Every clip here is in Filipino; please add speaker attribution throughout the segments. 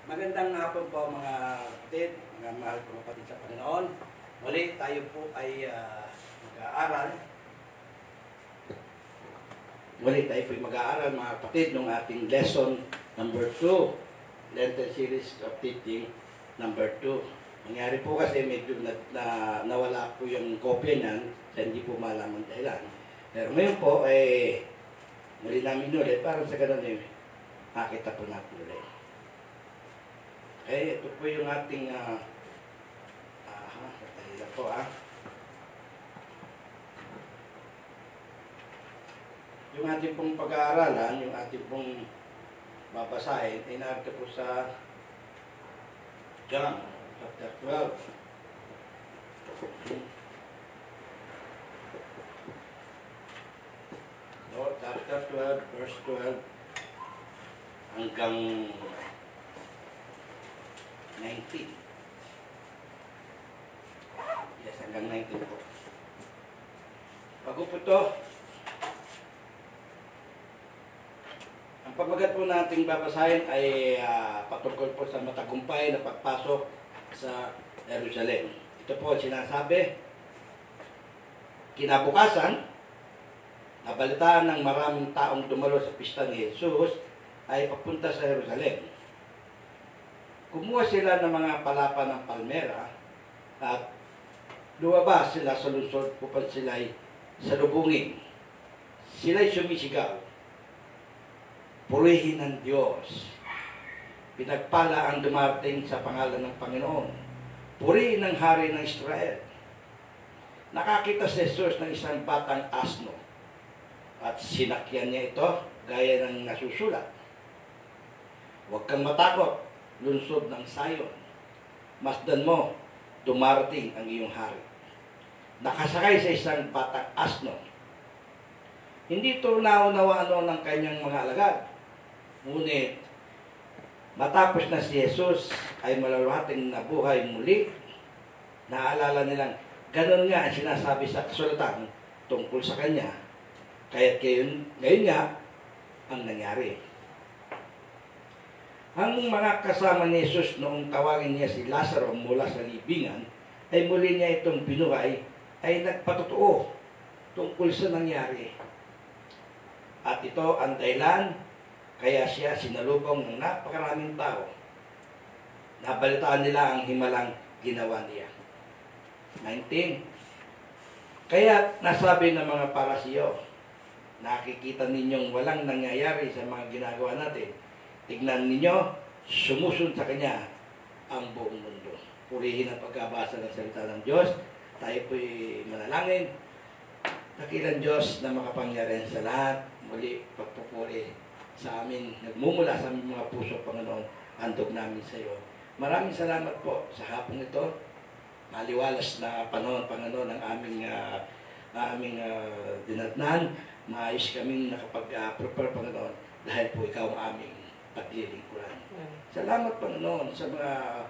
Speaker 1: Magandang hapon po mga kapatid, mga mahal kong kapatid sa Panginoon. Muli tayo po ay mag-aaral. Mga kapatid ng ating lesson number 2, Lenten Series of Teaching number 2. Nangyari po kasi medyo nawala po yung kopya niyan, sa hindi po malaman dahilan. Pero ngayon po ay muli namin ulit, parang sa ganun eh, makita po natin ulit. Ito po yung ating dahil po yung ating pong pag-aaralan, yung ating pong babasahin, ay narito po sa John chapter 12. So, chapter 12, verse 12 hanggang 19. Yes, hanggang 19 po. Bago po ito, ang pamagat po nating babasahin ay patungkol po sa matagumpay na pagpasok sa Jerusalem. Ito po sinasabi, kinabukasan, nabalitaan ng maraming taong dumalo sa pista ni Jesus ay papunta sa Jerusalem. Kumuha sila ng mga palapa ng palmera at lumabas sila sa lungsod upang sila'y salubungin. Sila'y sumisigaw, purihin ng Diyos. Pinagpala ang dumarating sa pangalan ng Panginoon. Purihin ang hari ng Israel. Nakakita si Jesus ng isang batang asno at sinakyan niya ito gaya ng nasusulat. Huwag kang matakot, lungsod ng Sion. Masdan mo, dumarating ang iyong hari. Nakasakay sa isang batang asno. Hindi ito naunawaan ng kanyang mga alagad. Ngunit, matapos na si Jesus ay maluluhating nabuhay muli, naalala nilang ganun nga ang sinasabi sa kasulatan tungkol sa kanya. Kaya't ngayon nga ang nangyari. Ang mga kasama ni Jesus noong tawagin niya si Lazaro mula sa libingan, ay muli niya itong binuhay, ay nagpatotoo tungkol sa nangyari. At ito ang dahilan, kaya siya sinalubong ng napakaraming tao. Nabalitaan nila ang himalang ginawa niya. 19. Kaya nasabi ng mga Parasiyo, nakikita ninyong walang nangyayari sa mga ginagawa natin. Tignan ninyo, sumusunod sa Kanya ang buong mundo. Purihin ang pagkabasa ng salita ng Diyos. Tayo po'y manalangin. Dakilang Diyos na makapangyarihan sa lahat. Muli, pagpupuri sa amin. Nagmumula sa aming mga puso, Panginoon. Handog namin sa iyo. Maraming salamat po sa hapong ito. Maliwalas na panahon, Panginoon, ang aming dinatnan. Maayos kaming nakapag-prepare, Panginoon. Dahil po ikaw ang aming paglilingkuran. Salamat, Panginoon, sa mga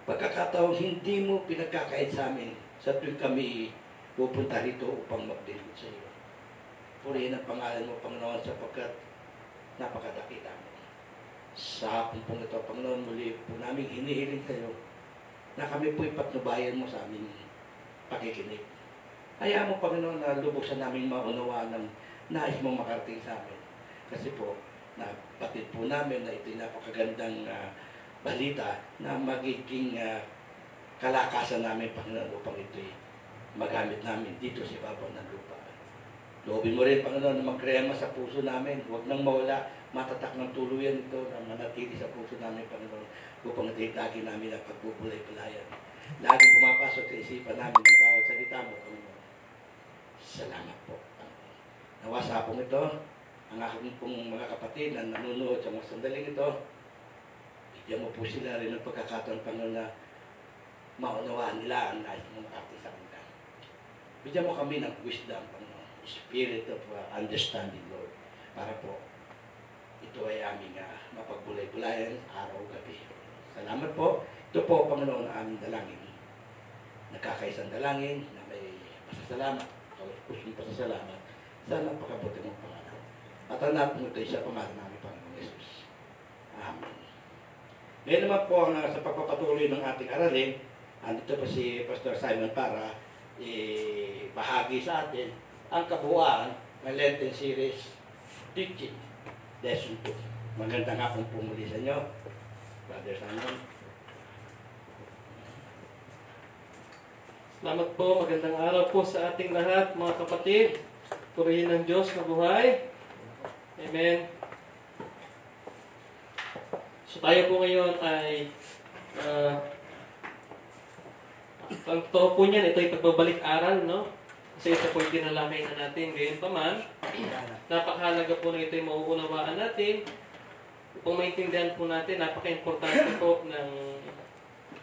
Speaker 1: pagkakataong hindi mo pinagkakait sa amin sa tuwing kami pupunta rito upang maglingkod sa iyo. Purihin ang pangalan mo, Panginoon, sapagkat napakadakita mo. Sa hapon pong ito, Panginoon, muli po namin hinihiling kayo na kami po'y patnubayan mo sa aming pakikinig. Hayaan mo, Panginoon, na lubos sa naming maunawaan ng nais mong makarating sa amin. Kasi po, napatid po namin na ito'y napakagandang balita na magiging kalakasan namin, Panginoon, upang ito'y magamit namin dito sa ibabaw ng lupa. Loobin mo rin, Panginoon, na magkrema sa puso namin. Huwag nang mawala, matatak ng tuluyan ito na manatili sa puso namin, Panginoon, upang lagi namin ang pagbubulay-bulayan. Lagi pumapasok sa isipan namin ang bawat salita mo, Panginoon. Salamat po, Panginoon. Nawa sa hapong ito, ang aking pong mga kapatid na nanonood sa mga sandaling ito, bigyan mo po sila rin ng pagkakataon, Panginoon, na maunawaan nila ang nais mong makakita sa kanila. Bigyan mo kami ng wisdom, Panginoon, spirit of understanding, Lord, para po ito ay aming mapagbulay-bulayan araw-gabi. Salamat po. Ito po, Panginoon, ang aming dalangin. Nagkakaisang dalangin na may pasasalamat, pusong pasasalamat sa napakabuti mong pangalan. At hanapin mo ito sa pangalan namin, Panginoon Jesus. Amen. Ngayon naman po sa pagpapatuloy ng ating aralin, andito po si Pastor Simon para bahagi sa atin ang kabuuan ng Lenten Series Teaching Lesson 2. Magandang hapon po muli sa inyo, Brother Simon.
Speaker 2: Salamat po, magandang araw po sa ating lahat, mga kapatid. Purihin ng Diyos na buhay. Amen. So tayo po ngayon ay ang totoo po niyan, ito ay pagbabalik-aral, no? Kasi ito po yung tinalakay na natin. Ngayon pa man, napakahalaga po na ito ay mauunawaan natin. Upang maintindihan po natin, napaka-importante po ng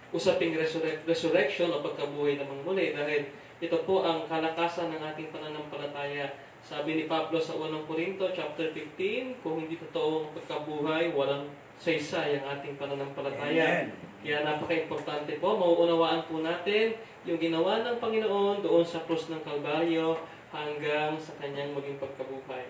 Speaker 2: usaping resurrection o pagkabuhay namang muli. Dahil ito po ang kalakasan ng ating pananampalataya. Sabi ni Pablo sa 1 Corinto chapter 15, kung hindi totoong pagkabuhay, walang saysay ang ating pananampalataya. Kaya napaka-importante po, mauunawaan po natin yung ginawa ng Panginoon doon sa krus ng Kalbaryo hanggang sa kanyang maging pagkabuhay.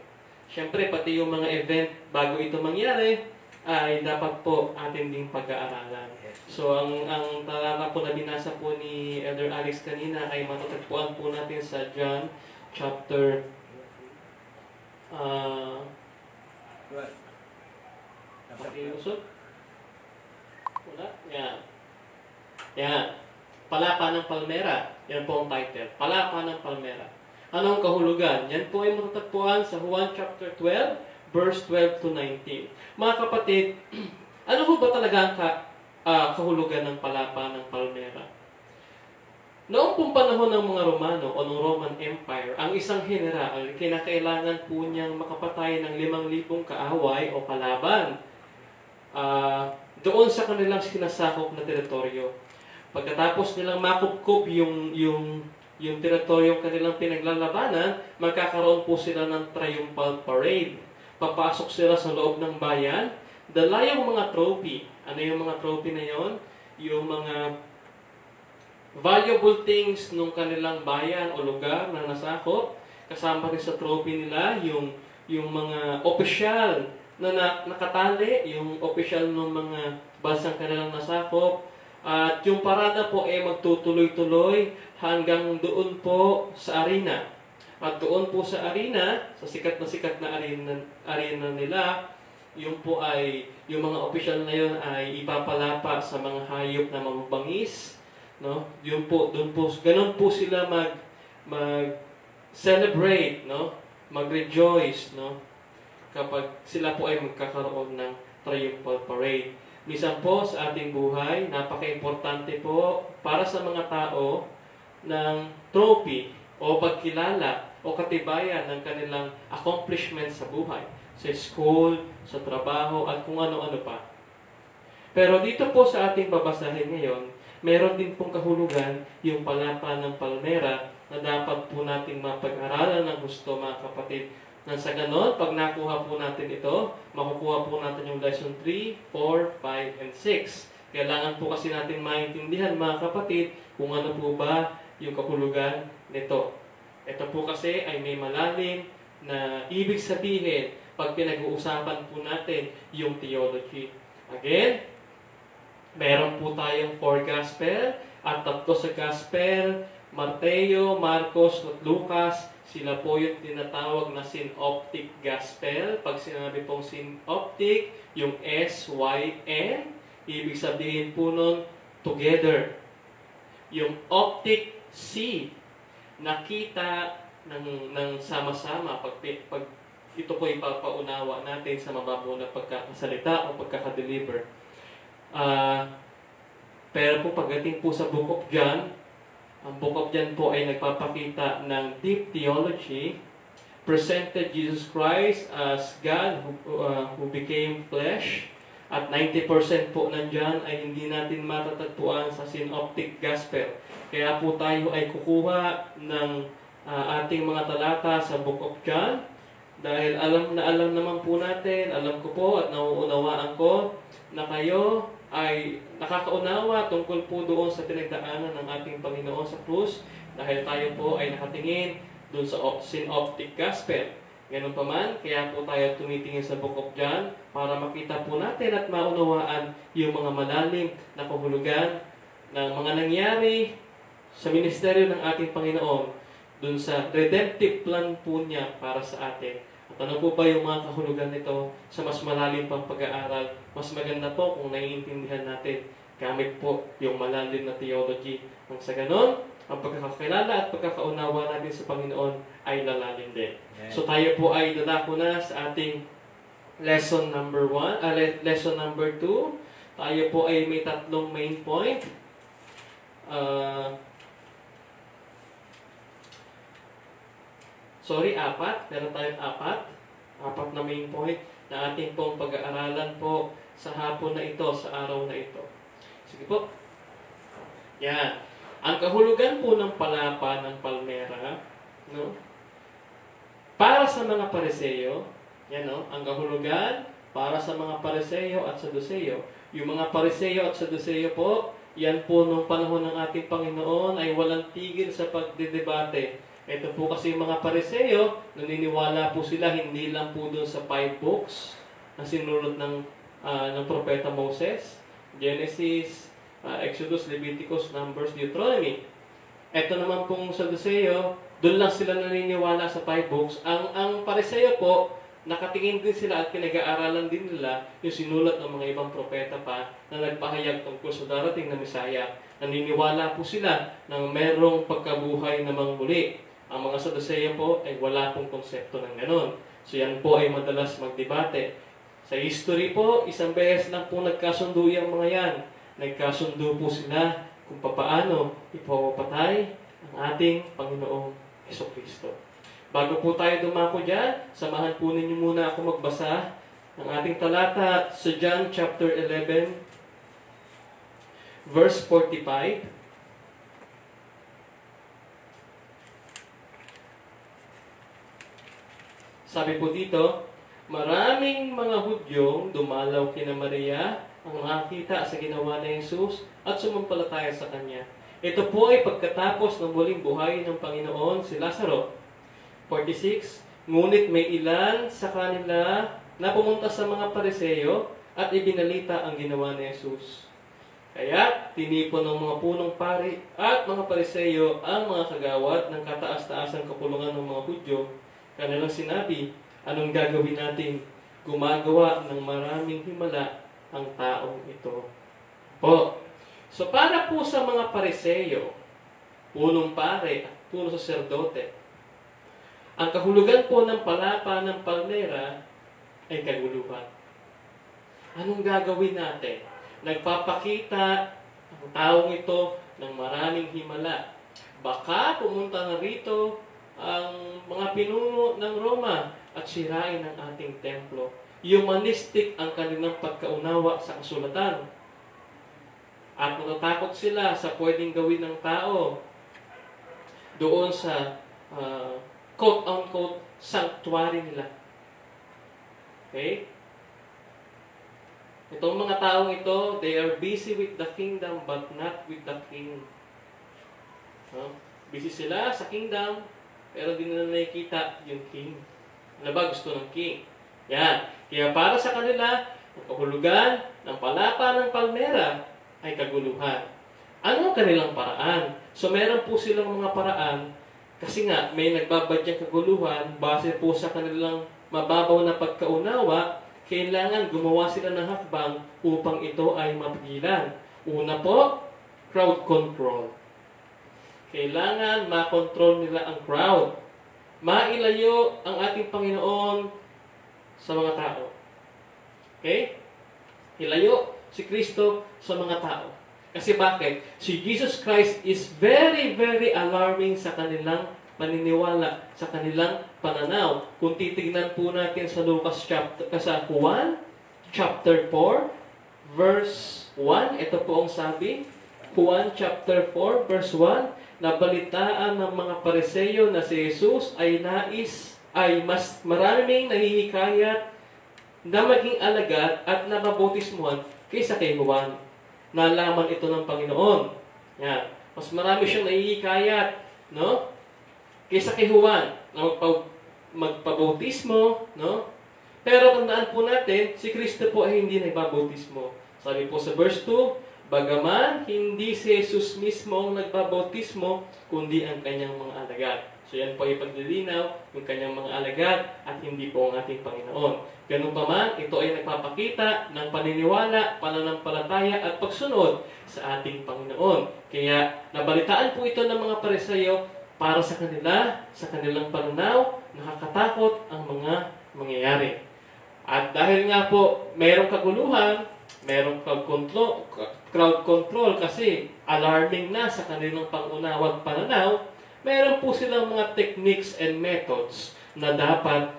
Speaker 2: Siyempre, pati yung mga event bago ito mangyari, ay dapat po atin ding pag-aaralan. So, ang talata po na binasa po ni Elder Alex kanina ay matatagpuan po natin sa John chapter Pakiusap? Wala? Yan. Yan. Palapa ng Palmera. Yan po ang title. Palapa ng Palmera. Anong kahulugan? Yan po ay matatagpuan sa Juan chapter 12, verse 12 to 19. Mga kapatid, ano po ba talaga ang kahulugan ng palapa ng Palmera? Noong pong panahon ng mga Romano o ng Roman Empire, ang isang general, kinakailangan po niyang makapatay ng 5,000 kaaway o kalaban doon sa kanilang sinasakop na teritoryo. Pagkatapos nilang makupkup yung teritoryong kanilang pinaglalabanan, magkakaroon po sila ng triumphal parade. Papasok sila sa loob ng bayan, dala yung mga trophy. Ano yung mga trophy na yon? Yung mga valuable things nung kanilang bayan o lugar na nasakop. Kasama rin sa trophy nila yung mga opisyal na nakatali, yung opisyal ng mga bansang kanilang nasakop. At yung parada po ay magtutuloy-tuloy hanggang doon po sa arena. At doon po sa arena, sa sikat na arena nila, yung po ay, yung mga opisyal na yun ay ipapalapa sa mga hayop na mababangis. No? Yun po, doon po, ganun po sila mag-celebrate, no? Mag-rejoice, no? Kapag sila po ay magkakaroon ng triumphal parade. Minsan po sa ating buhay, napaka-importante po para sa mga tao ng trophy o pagkilala o katibayan ng kanilang accomplishments sa buhay. Sa school, sa trabaho, at kung ano-ano pa. Pero dito po sa ating babasahin ngayon, meron din pong kahulugan yung palapa ng Palmera na dapat po nating mapag-aralan ng gusto, mga kapatid. Nang sa ganon, pag nakuha po natin ito, makukuha po natin yung lesson 3, 4, 5, and 6. Kailangan po kasi natin maintindihan, mga kapatid, kung ano po ba yung kahulugan nito. Ito po kasi ay may malalim na ibig sabihin pag pinag-uusapan po natin yung theology. Again, meron po tayong 4 gospel at 3 sa gospel, Mateo, Marcos at Lucas. Sila po yung tinatawag na synoptic gospel. Pag sinabi pong synoptic, yung S-Y-N, ibig sabihin po nun, together. Yung optic, C, nakita ng sama-sama. Pag ito po ipapaunawa natin sa mababaw na pagkakasalita o pagkakadeliver. Pero po pagdating po sa Book of John, ang Book of John po ay nagpapakita ng deep theology, presented Jesus Christ as God who became flesh, at 90% po nandyan ay hindi natin matatagpuan sa synoptic gospel. Kaya po tayo ay kukuha ng ating mga talata sa Book of John, dahil alam naman po natin, alam ko po at nauunawaan ko na kayo ay nakakaunawa tungkol po doon sa pinagdaanan ng ating Panginoon sa krus, dahil tayo po ay nakatingin doon sa synoptic gospel. Ganun pa man, kaya po tayo tumitingin sa Book of John para makita po natin at maunawaan yung mga malalim na kahulugan ng mga nangyari sa ministeryo ng ating Panginoon dun sa redemptive plan po niya para sa atin. At ano po ba yung mga kahulugan nito sa mas malalim pang pag-aaral? Mas maganda po kung naiintindihan natin gamit po yung malalim na theology. Ang sa ganon, ang pagkakakilala at pagkakaunawa natin sa Panginoon ay lalalim din. So tayo po ay dadako na sa ating lesson number 2. Tayo po ay may 3 main point. Apat. Meron tayong 4 na main point na ating pong pag-aaralan po sa hapon na ito, sa araw na ito. Sige po. Yan. Ang kahulugan po ng palapa ng palmera, no? Para sa mga Pariseo, yan, no? Ang kahulugan para sa mga Pariseo at Saduceo. Yung mga Pariseo at Saduceo po, yan po nung panahon ng ating Panginoon ay walang tigil sa pagdedebate. Ito po kasi yung mga Pariseo, naniniwala po sila hindi lang po doon sa 5 books na sinulat ng propeta Moses, Genesis, Exodus, Leviticus, Numbers, Deuteronomy. Ito naman pong Saduceo, doon lang sila naniniwala sa 5 books. Ang Pariseo po, nakatingin din sila at pinag-aaralan din nila yung sinulat ng mga ibang propeta pa na nagpahayag tungkol sa darating na Misaya. Naniniwala po sila na merong pagkabuhay namang muli. Ang mga Saduceo po ay wala pong konsepto ng ganon. So yan po ay madalas magdebate. Sa history po, isang beses lang po nagkasundo yung mga yan. Nagkasundo po sila kung papaano ipapatay ang ating Panginoong Hesukristo. Bago po tayo dumako dyan, samahan po ninyo muna ako magbasa ng ating talata sa John chapter 11, verse 45. Sabi po dito, maraming mga Hudyong dumalaw kina Maria ang nakakita sa ginawa ni Jesus at sumampalataya sa Kanya. Ito po ay pagkatapos ng muling buhay ng Panginoon si Lazaro. 46, ngunit may ilan sa kanila na pumunta sa mga Pariseo at ibinalita ang ginawa ni Jesus. Kaya tinipon ng mga punong pari at mga Pariseo ang mga kagawad ng kataas-taasang kapulungan ng mga Hudyo. Kanilang sinabi, anong gagawin natin? Gumagawa ng maraming himala ang taong ito. Po. So para po sa mga Pariseo, punong pare at punong saserdote, ang kahulugan po ng palapa ng palmera ay kaguluhan. Anong gagawin natin? Nagpapakita ang taong ito ng maraming himala. Baka pumunta na rito ang mga pinuno ng Roma at sirain ang ating templo. Humanistic ang kanilang pagkaunawa sa kasulatan. At natatakot sila sa pwedeng gawin ng tao doon sa quote-unquote sanctuary nila. Okay? Itong mga taong ito, they are busy with the kingdom but not with the king. Busy sila sa kingdom, pero di nila nakikita yung king. Ano ba gusto ng king? Yan. Kaya para sa kanila, ang kahulugan ng palapa ng palmera ay kaguluhan. Ano ang kanilang paraan? So meron po silang mga paraan kasi nga may nagbabadyang kaguluhan base po sa kanilang mababaw na pagkaunawa, kailangan gumawa sila ng hakbang upang ito ay mapigilan. Una po, crowd control. Kailangan makontrol nila ang crowd. Mailayo ang ating Panginoon sa mga tao. Okay? Ilayo si Kristo sa mga tao. Kasi bakit? Si Jesus Christ is very, very alarming sa kanilang paniniwala, sa kanilang pananaw. Kung titignan po natin sa Juan chapter 4, verse 1, ito po ang sabi, Juan chapter 4, verse 1, nabalitaan ng mga Pariseo na si Jesus ay mas maraming nahihikayat na maging alagad at nababautismuhan kaysa kay Juan. Nalaman ito ng Panginoon. Yan. Mas marami siyang nahihikayat, no? Kaysa kay Juan, magpabautismo, no? Pero tandaan po natin, si Kristo po ay hindi nagbabautismo. Sabi po sa verse 2, bagaman hindi si Jesus mismo ang nagbabautismo, kundi ang kanyang mga alagad. So yan po ay paglilinaw, yung kanyang mga alagad at hindi po ang ating Panginoon. Ganun pa man, ito ay nagpapakita ng paniniwala, pananampalataya at pagsunod sa ating Panginoon. Kaya nabalitaan po ito ng mga Pariseyo para sa kanila, sa kanilang panunaw, nakakatakot ang mga mangyayari. At dahil nga po mayroong kaguluhan, mayroong crowd control kasi alarming na sa kanilang pangunawa at pananaw, mayroon po silang mga techniques and methods na dapat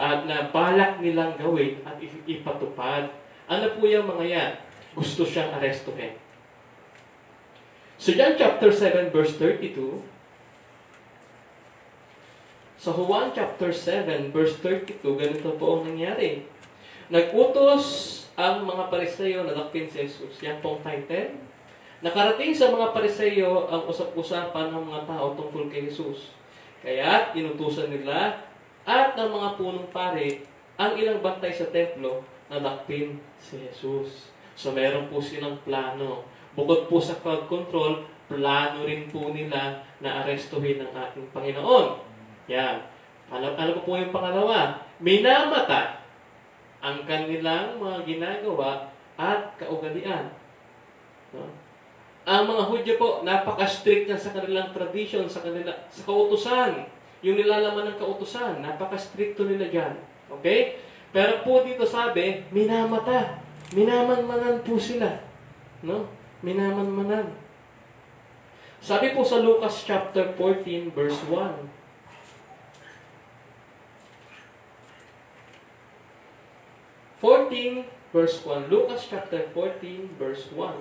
Speaker 2: at na balak nilang gawin at ipatupad. Ano po yung mga yan? Gusto siyang arestuhin. So John chapter 7 verse 32, sa Juan chapter 7 verse 32, ganito po ang nangyari. Nag-utos ang mga Pariseyo na dakpin si Jesus. Yan pong title. Nakarating sa mga Pariseyo ang usap-usapan ng mga tao tungkol kay Jesus. Kaya inutusan nila at ng mga punong pari ang ilang bantay sa templo na dakpin si Jesus. So meron po silang plano. Bukod po sa crowd control, plano rin po nila na arestuhin ang ating Panginoon. Yan. Ano po yung pangalawa? Minamata ang kanilang mga ginagawa at kaugalian. No? Ang mga Hudyo po, napaka-strict na sa kanilang tradition, sa kautusan. Yung nilalaman ng kautusan, napaka-stricto nila dyan. Okay? Pero po dito sabi, minamata. Minamanmanan po sila. No? Minamanmanan. Sabi po sa Lucas chapter 14 verse 1, 14 verse 1. Lucas chapter 14 verse 1.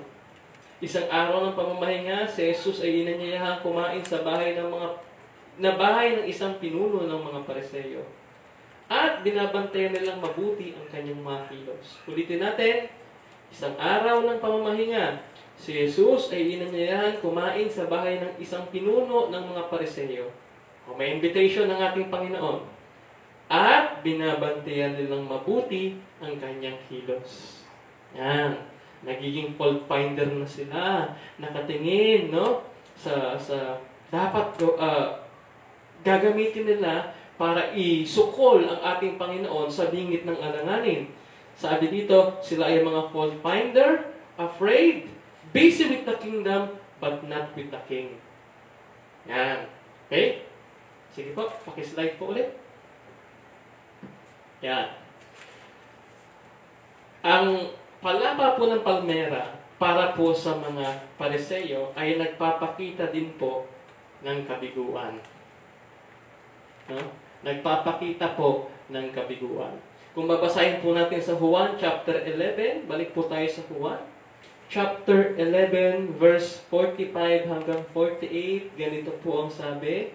Speaker 2: Isang araw ng pamamahinga, si Jesus ay inanyayahan kumain sa bahay ng isang pinuno ng mga Pariseyo. At binabantayan nilang mabuti ang kanyang mga kilos. Ulitin natin, isang araw ng pamamahinga, si Jesus ay inanyayahan kumain sa bahay ng isang pinuno ng mga Pariseyo. May invitation ng ating Panginoon. At binabantayan nilang mabuti ang kanyang kilos. Yan. Nagiging fault finder na sila. Nakatingin, no? Sa dapat gagamitin nila para isukol ang ating Panginoon sa bingit ng alanganin. Sabi dito, sila ay mga fault finder, afraid, busy with the kingdom, but not with the king. Yan. Okay? Sige po, pakislide po ulit. Yan. Ang palaba po ng palmera para po sa mga Pariseyo ay nagpapakita din po ng kabiguan. No? Nagpapakita po ng kabiguan. Kung babasahin po natin sa Juan chapter 11, balik po tayo sa Juan. Chapter 11 verse 45 hanggang 48, ganito po ang sabi.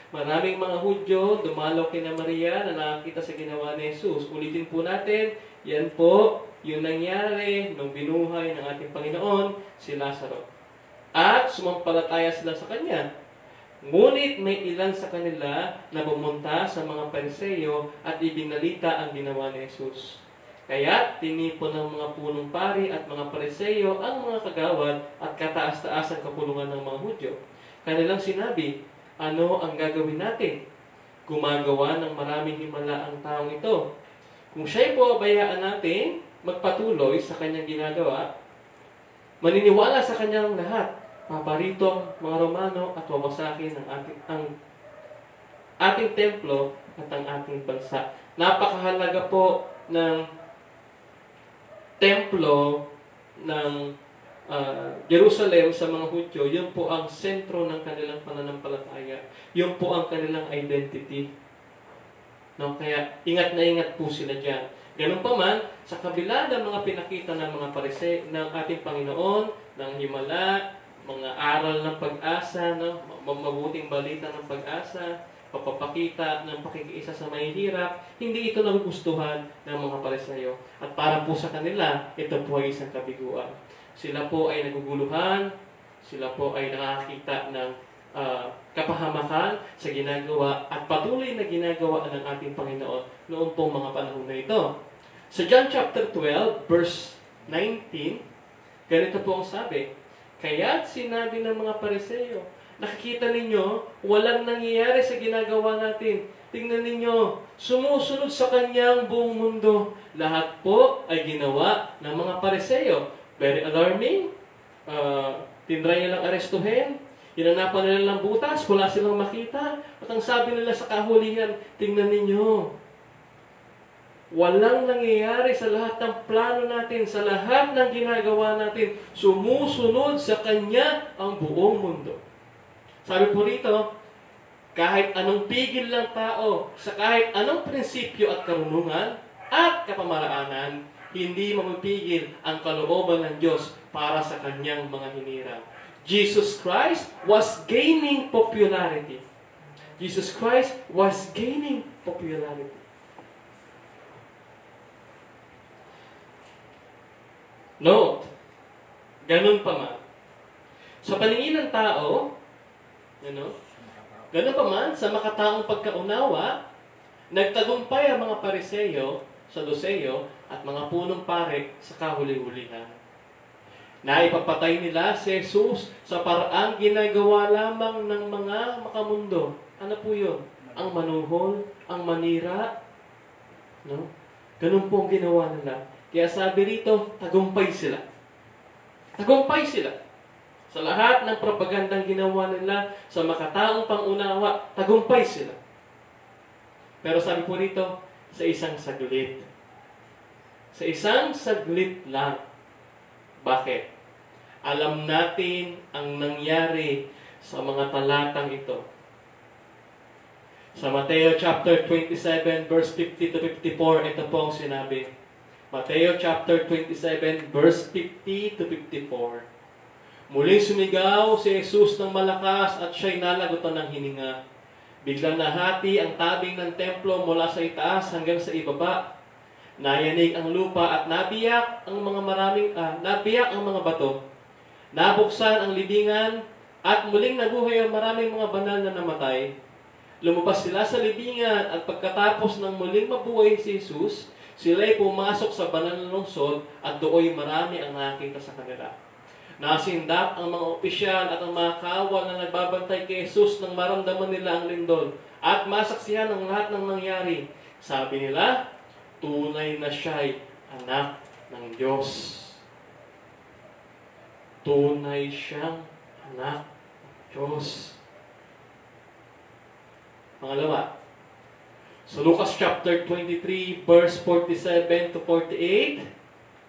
Speaker 2: Maraming mga Hudyo dumalaw kina Maria na nakakita sa ginawa ni Jesus. Ulitin po natin, yan po yung nangyari nung binuhay ng ating Panginoon, si Lazaro. At sumampalataya sila sa Kanya. Ngunit may ilan sa kanila na pumunta sa mga Pariseyo at ibinalita ang ginawa ni Jesus. Kaya tinipon ng mga punong pari at mga Pariseyo ang mga kagawad at kataas-taasang kapulungan ng mga Hudyo. Kanilang sinabi, ano ang gagawin natin? Gumagawa ng maraming himala ang taong ito. Kung siya'y pabayaan natin, magpatuloy sa kanyang ginagawa, maniniwala sa kanyang lahat, paparito ang mga Romano at wawasakin ang ating templo at ang ating bansa. Napakahalaga po ng templo ng Jerusalem sa mga Hudyo. Yun po ang sentro ng kanilang pananampalataya. Yun po ang kanilang identity. No? Kaya ingat na ingat po sila dyan. Ganun pa man, sa kabila ng mga pinakita ng mga Pariseo ng ating Panginoon, ng himala, mga aral ng pag-asa, no? Mabuting balita ng pag-asa, pagpapakita ng pakikiisa sa mahihirap, hindi ito nagugustuhan ng mga Pariseo. At para po sa kanila, ito po ay isang kabiguan. Sila po ay naguguluhan, sila po ay nakakita ng kapahamakan sa ginagawa at patuloy na ginagawa ng ating Panginoon noong pong mga panahon na ito. Sa John chapter 12, verse 19, ganito po ang sabi, "Kaya't sinabi ng mga Pariseo, nakikita ninyo, walang nangyayari sa ginagawa natin. Tingnan ninyo, sumusunod sa kanyang buong mundo. Lahat po ay ginawa ng mga Pariseo." Very alarming. Tinry nilang arestuhin. Hinanapan nila ng butas, wala silang makita. At ang sabi nila sa kahulingan, tingnan ninyo, walang nangyayari sa lahat ng plano natin, sa lahat ng ginagawa natin. Sumusunod sa Kanya ang buong mundo. Sabi po rito, kahit anong pigil ng tao, sa kahit anong prinsipyo at karunungan at kapamaraanan, hindi mamipigil ang kalooban ng Diyos para sa Kanyang mga hinirang. Jesus Christ was gaining popularity. Jesus Christ was gaining popularity. Note, ganun pa man. Sa paningin ng tao, ganun pa man, sa makataong pagkaunawa, nagtagumpay ang mga Pariseo, Saduceo, at mga punong pare sa kahuli-hulihan. Naipapatay nila si Jesus sa paraang ginagawa lamang ng mga makamundo. Ano po yun? Ang manuhol, ang manira. No? Ganun po ang ginawa nila. Kaya sabi rito, tagumpay sila. Tagumpay sila. Sa lahat ng propagandang ginawa nila, sa makataong pangunawa, tagumpay sila. Pero sabi po rito, sa isang saglit. Sa isang saglit lang. Bakit? Alam natin ang nangyari sa mga talatang ito. Sa Mateo chapter 27, verse 50 to 54, ito po ang sinabi. Mateo chapter 27, verse 50 to 54. Muling sumigaw si Jesus ng malakas at siya'y nalagutan ng hininga. Biglang nahati ang tabing ng templo mula sa itaas hanggang sa ibaba. Nayanig ang lupa at nabiyak ang mga bato. Nabuksan ang libingan at muling nabuhay ang maraming mga banal na namatay. Lumabas sila sa libingan at pagkatapos ng muling mabuhay si Jesus, sila'y pumasok sa banal na lungsod at dooy marami ang nakita sa kanila. Nasindap ang mga opisyal at ang mga kawal na nagbabantay kay Jesus nang maramdaman nila ang lindol at masaksihan ang lahat ng nangyari. Sabi nila, tunay na siya'y anak ng Diyos. Tunay siyang anak ng Diyos. Pangalawa, so Lucas chapter 23, verse 47 to 48.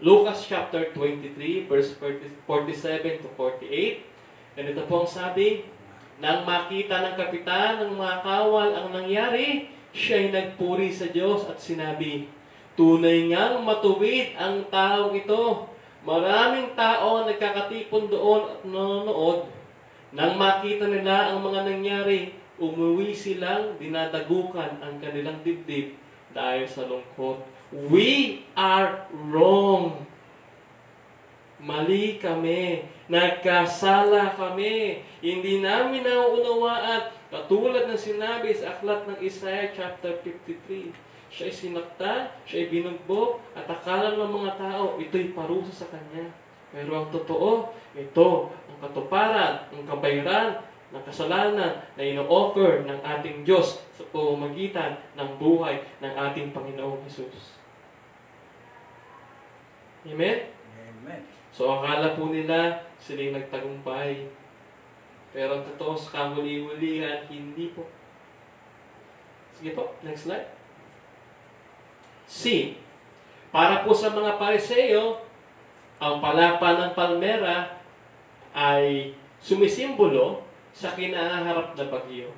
Speaker 2: Lucas chapter 23, verse 47 to 48. Ganito po ang sabi, nang makita ng kapitan ng mga kawal ang nangyari, siya'y nagpuri sa Diyos at sinabi, tunay ngang matuwid ang taong ito. Maraming tao ang nagkakatipon doon at nanonood. Nang makita nila ang mga nangyari, umuwi silang dinadagukan ang kanilang dibdib dahil sa lungkot. We are wrong. Mali kami. Nagkasala kami. Hindi namin nauunawaan. Katulad ng sinabi sa aklat ng Isaiah chapter 53. Siya'y sinaktan, siya'y binugbog, at akala ng mga tao, ito'y parusa sa kanya. Pero ang totoo, ito ang katuparan, ang kabayaran, ng kasalanan na ino-offer ng ating Diyos sa pamamagitan ng buhay ng ating Panginoong Hesus. Amen?
Speaker 3: Amen.
Speaker 2: So, akala po nila sila'y nagtagumpay. Pero ang totoo sa kahuli-hulihan, hindi po. Sige po, next slide. C. Para po sa mga Pariseo, ang palapa ng palmera ay sumisimbolo sa kinaharap na bagyo.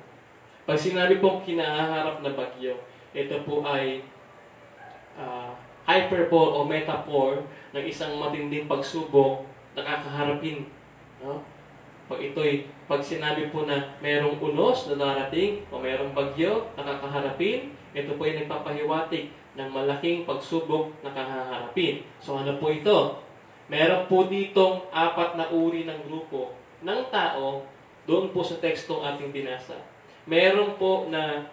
Speaker 2: Pag sinabi pong kinaharap na bagyo, ito po ay hyperbole o metaphor ng isang matinding pagsubok na kakaharapin. No? Pag sinabi po na mayroong unos na darating o mayroong bagyo na kakaharapin, ito po ay nagpapahiwatig ng malaking pagsubok na kakaharapin. So ano po ito? Meron po ditong 4 na uri ng grupo ng tao Doon po sa tekstong ating binasa. Meron po na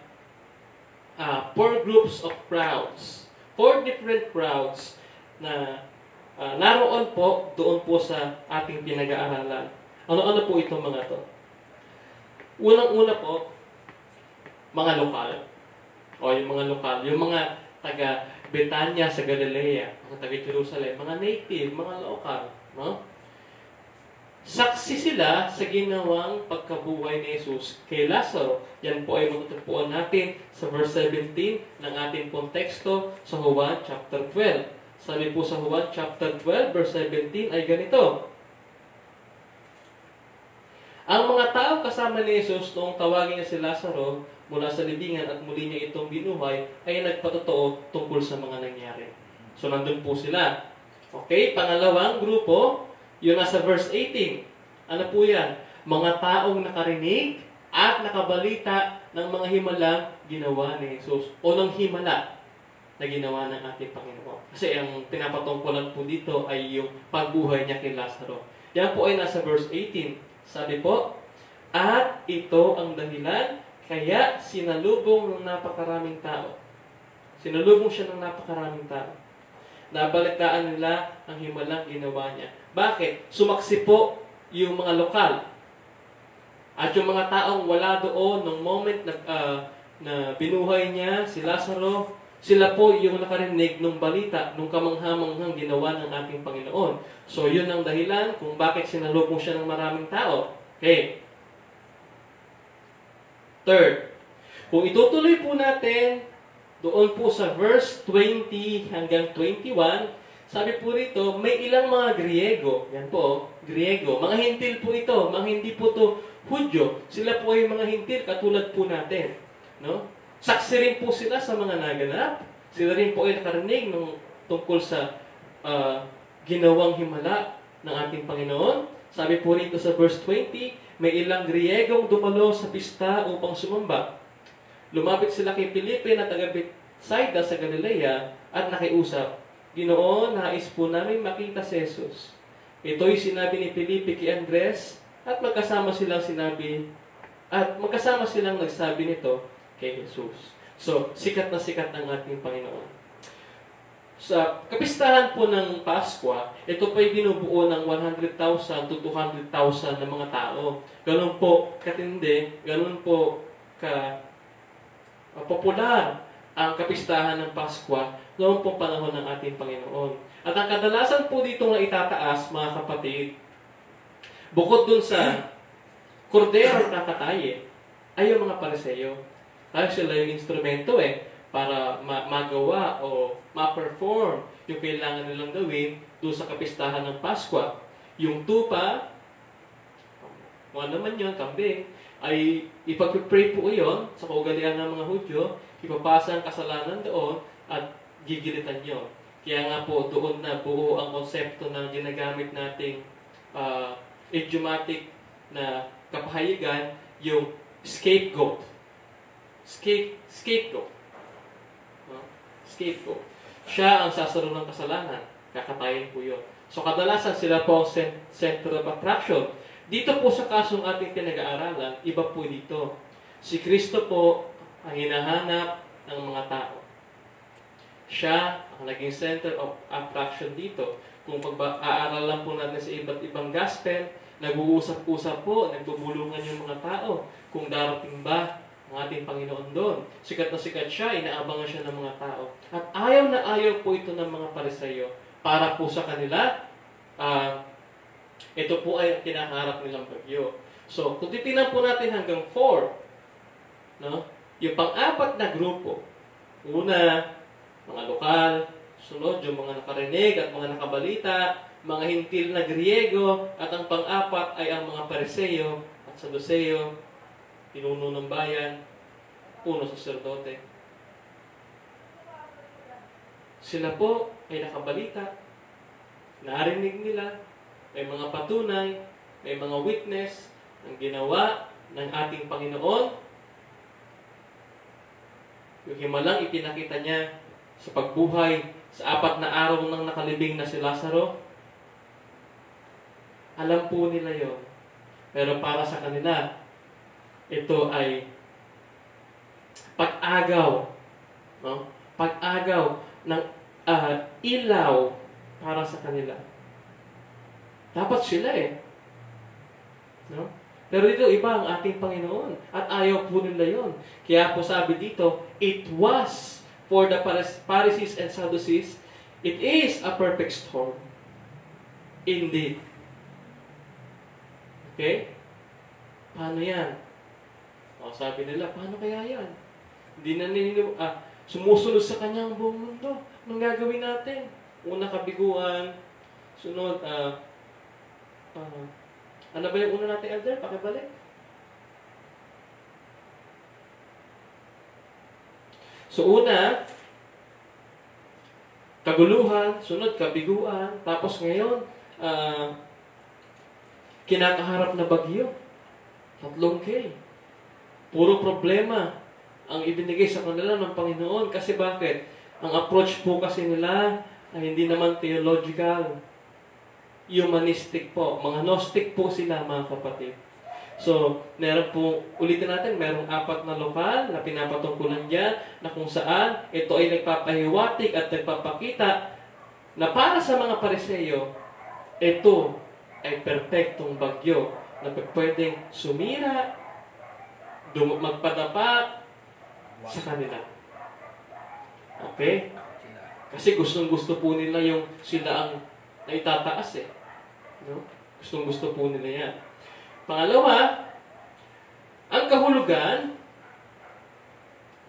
Speaker 2: 4 groups of crowds. 4 different crowds na naroon po doon po sa ating pinag-aaralan. Ano-ano po itong mga to? Unang-una po, mga lokal. O yung mga lokal. Yung mga taga Betania sa Galilea, mga taga Jerusalem, mga native, mga lokal. No? Saksi sila sa ginawang pagkabuhay ni Jesus kay Lazaro. Yan po ay matutagpuan natin sa verse 17 ng ating pong teksto sa Juan chapter 12. Sabi po sa Juan chapter 12 verse 17 ay ganito. Ang mga tao kasama ni Jesus noong tawagin niya si Lazaro mula sa libingan at muli niya itong binuhay ay nagpatotoo tungkol sa mga nangyari. So nandun po sila. Okay, pangalawang grupo, yun nasa verse 18. Ano po yan? Mga taong nakarinig at nakabalita ng mga himalang ginawa ni Jesus. O ng himala na ginawa ng ating Panginoon. Kasi ang pinapatungkulan po dito ay yung pagbuhay niya kay Lazaro. Yan po ay nasa verse 18. Sabi po, at ito ang dahilan kaya sinalubong ng napakaraming tao. Sinalubong siya ng napakaraming tao. Nabalitaan nila ang himalang ginawa niya. Bakit? Sumaksi po yung mga lokal. At yung mga taong wala doon nung moment na binuhay niya si Lazaro, sila po yung nakarinig ng balita, nung kamanghamanghang ginawa ng ating Panginoon. So yun ang dahilan kung bakit sinalubong siya ng maraming tao. Okay. Third, kung itutuloy po natin doon po sa verse 20 hanggang 21, sabi po rito, may ilang mga Griego, yan po, Griego, mga hintil po ito, mga hindi po to Hudyo, sila po ay mga hintil katulad po natin. No? Saksi rin po sila sa mga naganap, sila rin po ay nakarinig tungkol sa ginawang himala ng ating Panginoon. Sabi po rito sa verse 20, may ilang Griegong dumalo sa pista upang sumamba. Lumapit sila kay Felipe na taga Bethsaida sa Galilea at nakiusap, Ginoon, nais po namin makita si Jesus. Ito'y sinabi ni Felipe kay Andres at magkasama silang nagsabi nito kay Jesus. So, sikat na sikat ang ating Panginoon. Sa kapistahan po ng Pasko, ito po'y binubuo ng 100,000 to 200,000 na mga tao. Ganun po katindi, ganun po popular ang kapistahan ng Pasko noong pong panahon ng ating Panginoon. At ang kadalasan po dito na itataas, mga kapatid, bukod dun sa kordero na katayin, ay yung mga Pariseyo. Dahil sila yung instrumento para magawa o ma-perform yung kailangan nilang gawin doon sa kapistahan ng Pasko. Yung tupa, ano naman yun, kambing, ay ipag-pray po yun sa kaugalian ng mga Hudyo, ipapasa ang kasalanan doon at gigilitan nyo. Kaya nga po, doon na buo ang konsepto ng ginagamit nating idiomatic na kapahayagan, yung scapegoat. Scapegoat. Scapegoat. Siya ang sasaro ng kasalanan. Kakatayin po yun. So kadalasan sila po ang center of attraction. Dito po sa kasong ating pinag-aaralan, iba po dito. Si Kristo po ang hinahanap ng mga tao. Siya ang naging center of attraction dito. Kung pag-aaralan po natin sa iba't ibang gospel, nag-uusap-usap po, nagbubulungan yung mga tao kung darating ba ang ating Panginoon doon. Sikat na sikat siya, inaabangan siya ng mga tao. At ayaw na ayaw po ito ng mga Pariseyo. Para po sa kanila, ito po ay ang kinaharap nilang bagyo. So, kung titignan po natin hanggang 4, no? Yung pang-apat na grupo, una, mga lokal, sunod, yung mga nakarinig at mga nakabalita, mga hintil na Griego, at ang pang-apat ay ang mga Pariseyo at Saduseyo, pinuno ng bayan, puno saserdote. Sila po ay nakabalita, narinig nila, may mga patunay, may mga witness ng ginawa ng ating Panginoon. Yung himalang ipinakita niya sa pagbuhay sa 4 na araw nang nakalibing na si Lazaro. Alam po nila yon. Pero para sa kanila, ito ay pag-agaw, no? Pag-agaw ng ilaw para sa kanila. Dapat sila no? Pero dito, iba ang ating Panginoon. At ayaw po nila yun. Kaya po sabi dito, it was for the Pharisees and Sadducees, it is a perfect storm. Indeed. Okay? Paano yan? Sabi nila, paano kaya yan? Hindi na sumusunod sa kanyang buong mundo. Anong gagawin natin? Una, kabiguan. Sunod, ano ba yung una natin, Elder? Pakibalik. So, una, kaguluhan. Sunod, kabiguan. Tapos ngayon, kinakaharap na bagyo. 3K. Puro problema ang ibinigay sa kanila ng Panginoon. Kasi bakit? Ang approach po kasi nila ay hindi naman theological. Humanistic po. Mga Gnostic po sila, mga kapatid. So, meron po, ulitin natin, merong 4 na lokal na pinapatungkulan dyan na kung saan ito ay nagpapahiwatig at nagpapakita na para sa mga Pariseo, ito ay perpektong bagyo na pwedeng sumira, magpadapa sa kanila. Okay? Kasi gustong-gusto po nila yung sila ang naitataas no? Gustong-gusto po nila yan. Pangalawa, ang kahulugan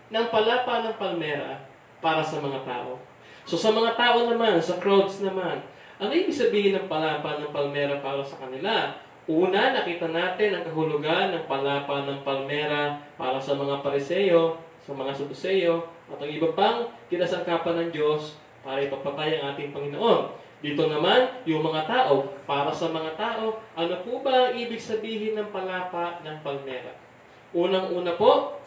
Speaker 2: ng palapa ng palmera para sa mga tao. So sa mga tao naman, sa crowds naman, ano ibig sabihin ng palapa ng palmera para sa kanila? Una, nakita natin ang kahulugan ng palapa ng palmera para sa mga Pariseo, sa mga Saduseo, at ang iba pang kinasangkapan ng Diyos para ipapatay ang ating Panginoon. Dito naman, yung mga tao, para sa mga tao, ano po ba ang ibig sabihin ng palapa ng palmera? Unang-una po,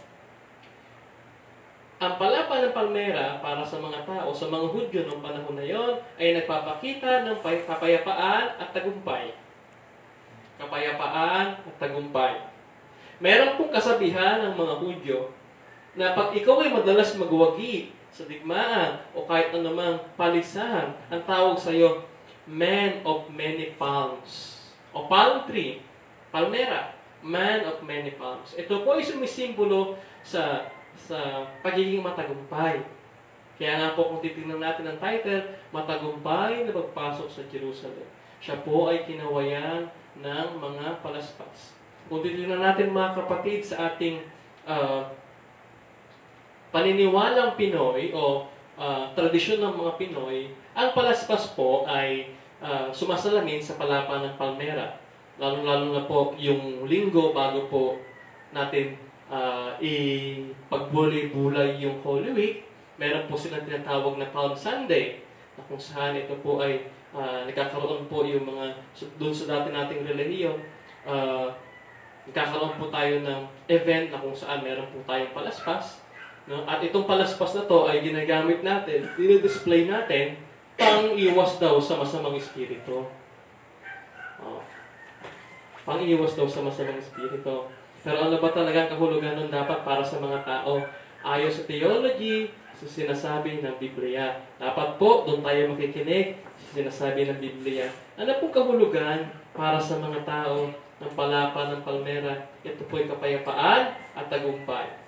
Speaker 2: ang palapa ng palmera para sa mga tao, sa mga Hudyo noong panahon na yon, ay nagpapakita ng kapayapaan at tagumpay. Kapayapaan at tagumpay. Meron pong kasabihan ng mga Hudyo na pag ikaw ay madalas magwagi sa digmaan o kahit anumang palisahan, ang tawag sa iyo, man of many palms. O palm tree, palmera, man of many palms. Ito po ay sumisimbolo sa pagiging matagumpay. Kaya nga po kung titingnan natin ang title, matagumpay na pagpasok sa Jerusalem. Siya po ay kinawayan ng mga palaspas. Kung titingnan natin mga kapatid sa ating paniniwalang Pinoy o tradisyon ng mga Pinoy, ang palaspas po ay sumasalamin sa palapa ng palmera. Lalo-lalo na po yung linggo bago po natin ipagbulay-bulay yung Holy Week, meron po silang tinatawag na Palm Sunday, na kung saan ito po ay nagkakaroon po yung mga, doon sa dati nating relihiyon, nagkakaroon po tayo ng event na kung saan meron po tayong palaspas. No? At itong palaspas na to ay ginagamit natin, dinidisplay natin, pang-iwas daw sa masamang espiritu. Pang-iwas daw sa masamang espiritu. Pero ano ba talaga ang kahulugan nun dapat para sa mga tao? Ayon sa theology, sa sinasabi ng Biblia. Dapat po, doon tayo makikinig sa sinasabi ng Biblia. Ano pong kahulugan para sa mga tao ng palapa ng palmera? Ito po ay kapayapaan at tagumpay.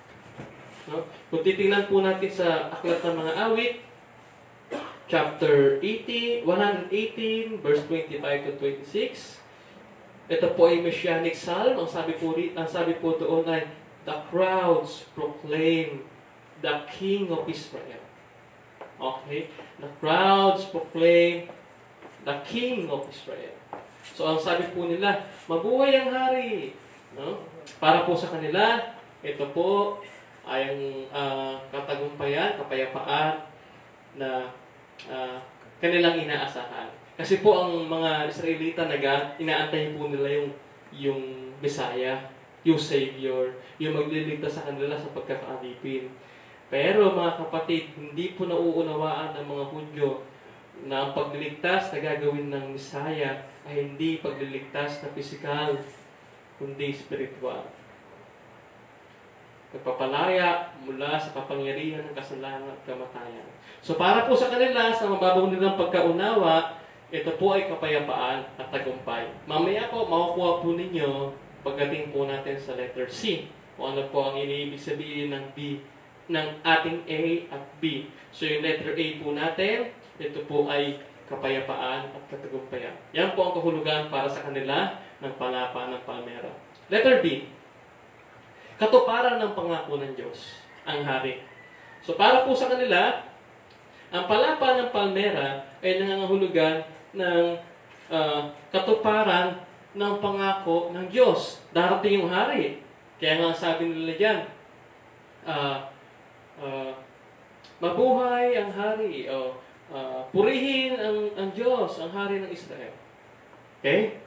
Speaker 2: No? Kung titingnan po natin sa Aklat ng Mga Awit, chapter 118, verse 25 to 26, ito po ay Messianic Psalm. Ang sabi po doon ay, the crowds proclaim the King of Israel. Okay? The crowds proclaim the King of Israel. So, ang sabi po nila, mabuhay ang hari. No? Para po sa kanila, ito po ay ang katagumpayan, kapayapaan na kanilang inaasahan. Kasi po ang mga Israelita inaantay po nila yung Messiah, yung Savior, yung magliligtas sa kanila sa pagkakaalipin. Pero mga kapatid, hindi po nauunawaan ng mga Hudyo na ang pagliligtas na gagawin ng Messiah ay hindi pagliligtas na pisikal. kundi spiritual. Nagpapalaya mula sa kapangyarihan ng kasalanan at kamatayan. So para po sa kanila, sa mababaw nilang pagkaunawa, ito po ay kapayapaan at tagumpay. Mamaya po, makukuha po ninyo pagdating po natin sa letter C. Kung ano po ang iniibig sabihin ng B, ng ating A at B. So yung letter A po natin, ito po ay kapayapaan at katagumpayan. Yan po ang kahulugan para sa kanila ng palapa ng palmera. Letter B, katuparan ng pangako ng Diyos, ang hari. So para po sa kanila, ang palapa ng palmera ay nangangahulugan ng katuparan ng pangako ng Diyos. Darating yung hari. Kaya nga sabi nila dyan, mabuhay ang hari, o purihin ang Diyos, ang hari ng Israel. Okay?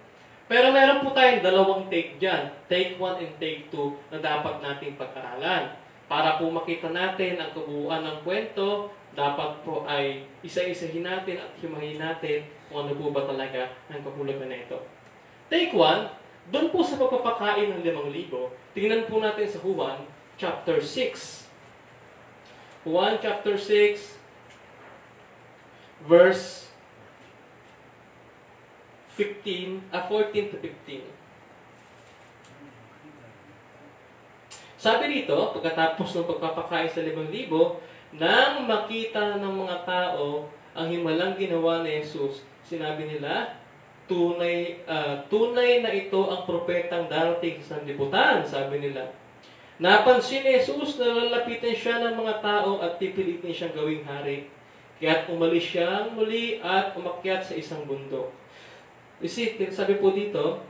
Speaker 2: Pero meron po tayong dalawang take dyan. Take 1 and take 2 na dapat nating pag-aralan. Para po makita natin ang kabuuan ng kwento, dapat po ay isa-isahin natin at himahin natin kung ano po ba talaga ang kahulugan na ito. Take 1, doon po sa pagpapakain ng 5,000, tingnan po natin sa Juan chapter 6. Juan chapter 6, verse 14 to 15. Sabi dito, pagkatapos ng pagpapakain sa 5,000, nang makita ng mga tao ang himalang ginawa ni Jesus, sinabi nila, tunay na ito ang propetang darating sa sanlibutan, sabi nila. Napansin ni Jesus na lalapitan siya ng mga tao at pipilitin siyang gawing hari. Kaya't umalis siyang muli at umakyat sa isang bundok. You see, sabi po dito,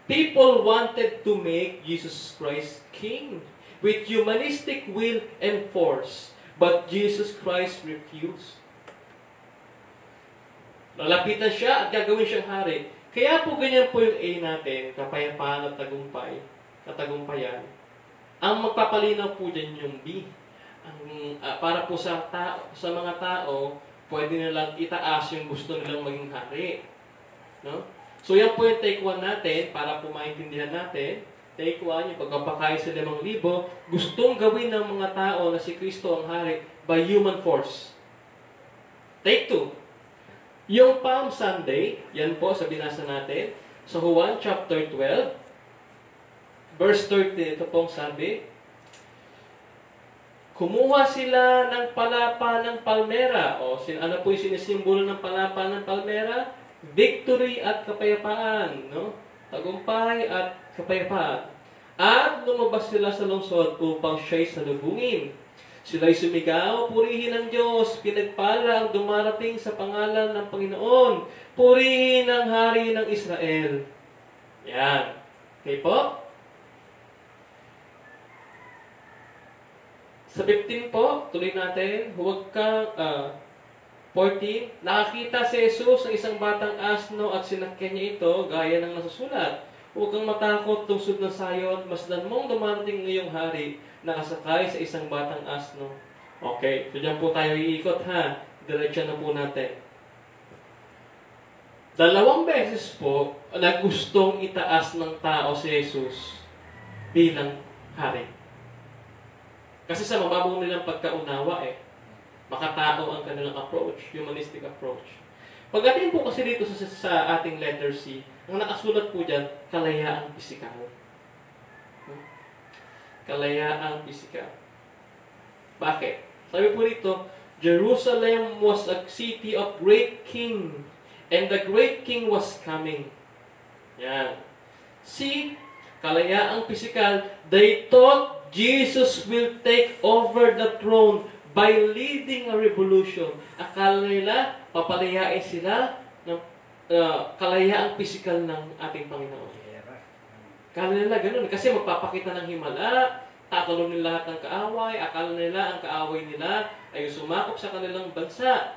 Speaker 2: people wanted to make Jesus Christ king with humanistic will and force, but Jesus Christ refused. Lalapitan siya at gagawin siyang hari. Kaya po ganyan po yung A natin, kapayapaan at tagumpay, katagumpayan. Ang magpapalinaw po dyan yung B. Para po sa mga tao, pwede nilang itaas yung gusto nilang maging hari. No? So yan po yung take 1 natin, para po maintindihan natin. Take 1, yung pagpapakain sa 5,000, gustong gawin ng mga tao na si Kristo ang hari by human force. Take 2, yung Palm Sunday, yan po sa binasa natin, sa Juan chapter 12, verse 13, ito pong sabi, kumuha sila ng palapa ng palmera. O, ano po yung sinisimbolo ng palapa ng palmera? Victory at kapayapaan. No? Tagumpay at kapayapaan. At lumabas sila sa lungsod upang siya'y salubungin. Sila'y sumigaw, purihin ang Diyos, pinagpala ang dumarating sa pangalan ng Panginoon. Purihin ang hari ng Israel. Yan. Okay po? Sa 15 po, tuloy natin, huwag kang, 14, nakakita si Jesus ng isang batang asno at sinakyan niya ito, gaya ng nasusulat. Huwag kang matakot, tungsod ng sayon, masdan mong dumarating ngayong hari, nakasakay sa isang batang asno. Okay, so dyan po tayo iikot ha. Diretso na po natin. 2 beses po, na gustong itaas ng tao si Jesus bilang hari. Kasi sa mababaw nilang pagkaunawa makatao ang kanilang approach, humanistic approach. Pagdating po kasi dito sa ating letter C, ang nakasulat po dyan, kalayaang pisikal. Kalayaang pisikal. Bakit? Sabi po dito, Jerusalem was a city of great king, and the great king was coming. Yan. C, kalayaang pisikal, they thought Jesus will take over the throne by leading a revolution. Akala nila, papalayain sila ng kalayaang pisikal ng ating Panginoon. Akala nila ganun. Kasi magpapakita ng himala, tatalunin lahat ng kaaway, akala nila ang kaaway nila ay sumakop sa kanilang bansa.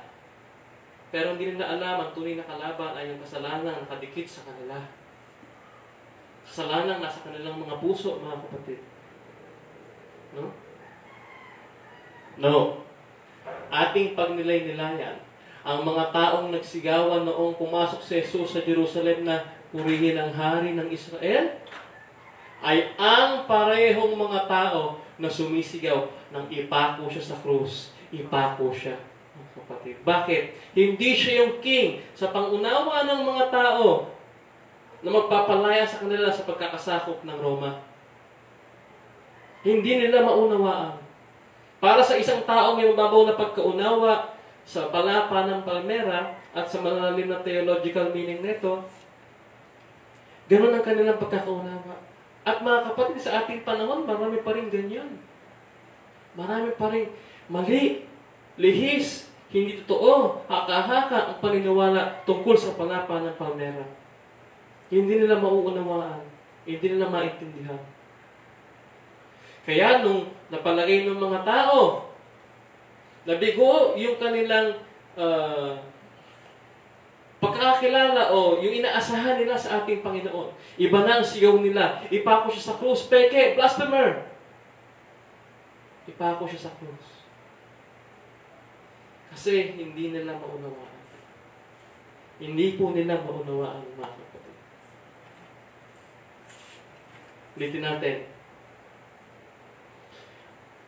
Speaker 2: Pero hindi nila alam, ang tunay na kalaban ay yung kasalanan nakadikit sa kanila. Kasalanan nasa kanilang mga puso, mga kapatid. No? No. Ating pagnilay-nilayan, ang mga taong nagsigawan noong pumasok si Jesus sa Jerusalem na purihin ang hari ng Israel, ay ang parehong mga tao na sumisigaw nang ipako siya sa krus. Ipako siya, mga kapatid. Bakit? Hindi siya yung king sa pangunawa ng mga tao na magpapalaya sa kanila sa pagkakasakop ng Roma. Hindi nila maunawaan. Para sa isang taong may mababaw na pagkaunawa sa palapa ng palmera at sa malalim na theological meaning nito, ganun ang kanilang pagkakaunawa. At mga kapatid, sa ating panahon, marami pa rin ganyan. Marami pa rin mali, lihis, hindi totoo, haka-haka ang paniniwala tungkol sa palapa ng palmera. Hindi nila mauunawaan. Hindi nila maintindihan. Kaya nung napalagay ng mga tao, nabigo yung kanilang pagkakakilala o yung inaasahan nila sa ating Panginoon. Iba na ang sigaw nila. Ipako siya sa krus. Peke, blasphemer! Ipako siya sa krus. Kasi hindi nila maunawaan. Hindi po nila maunawaan, mga kapatid. Ulitin natin.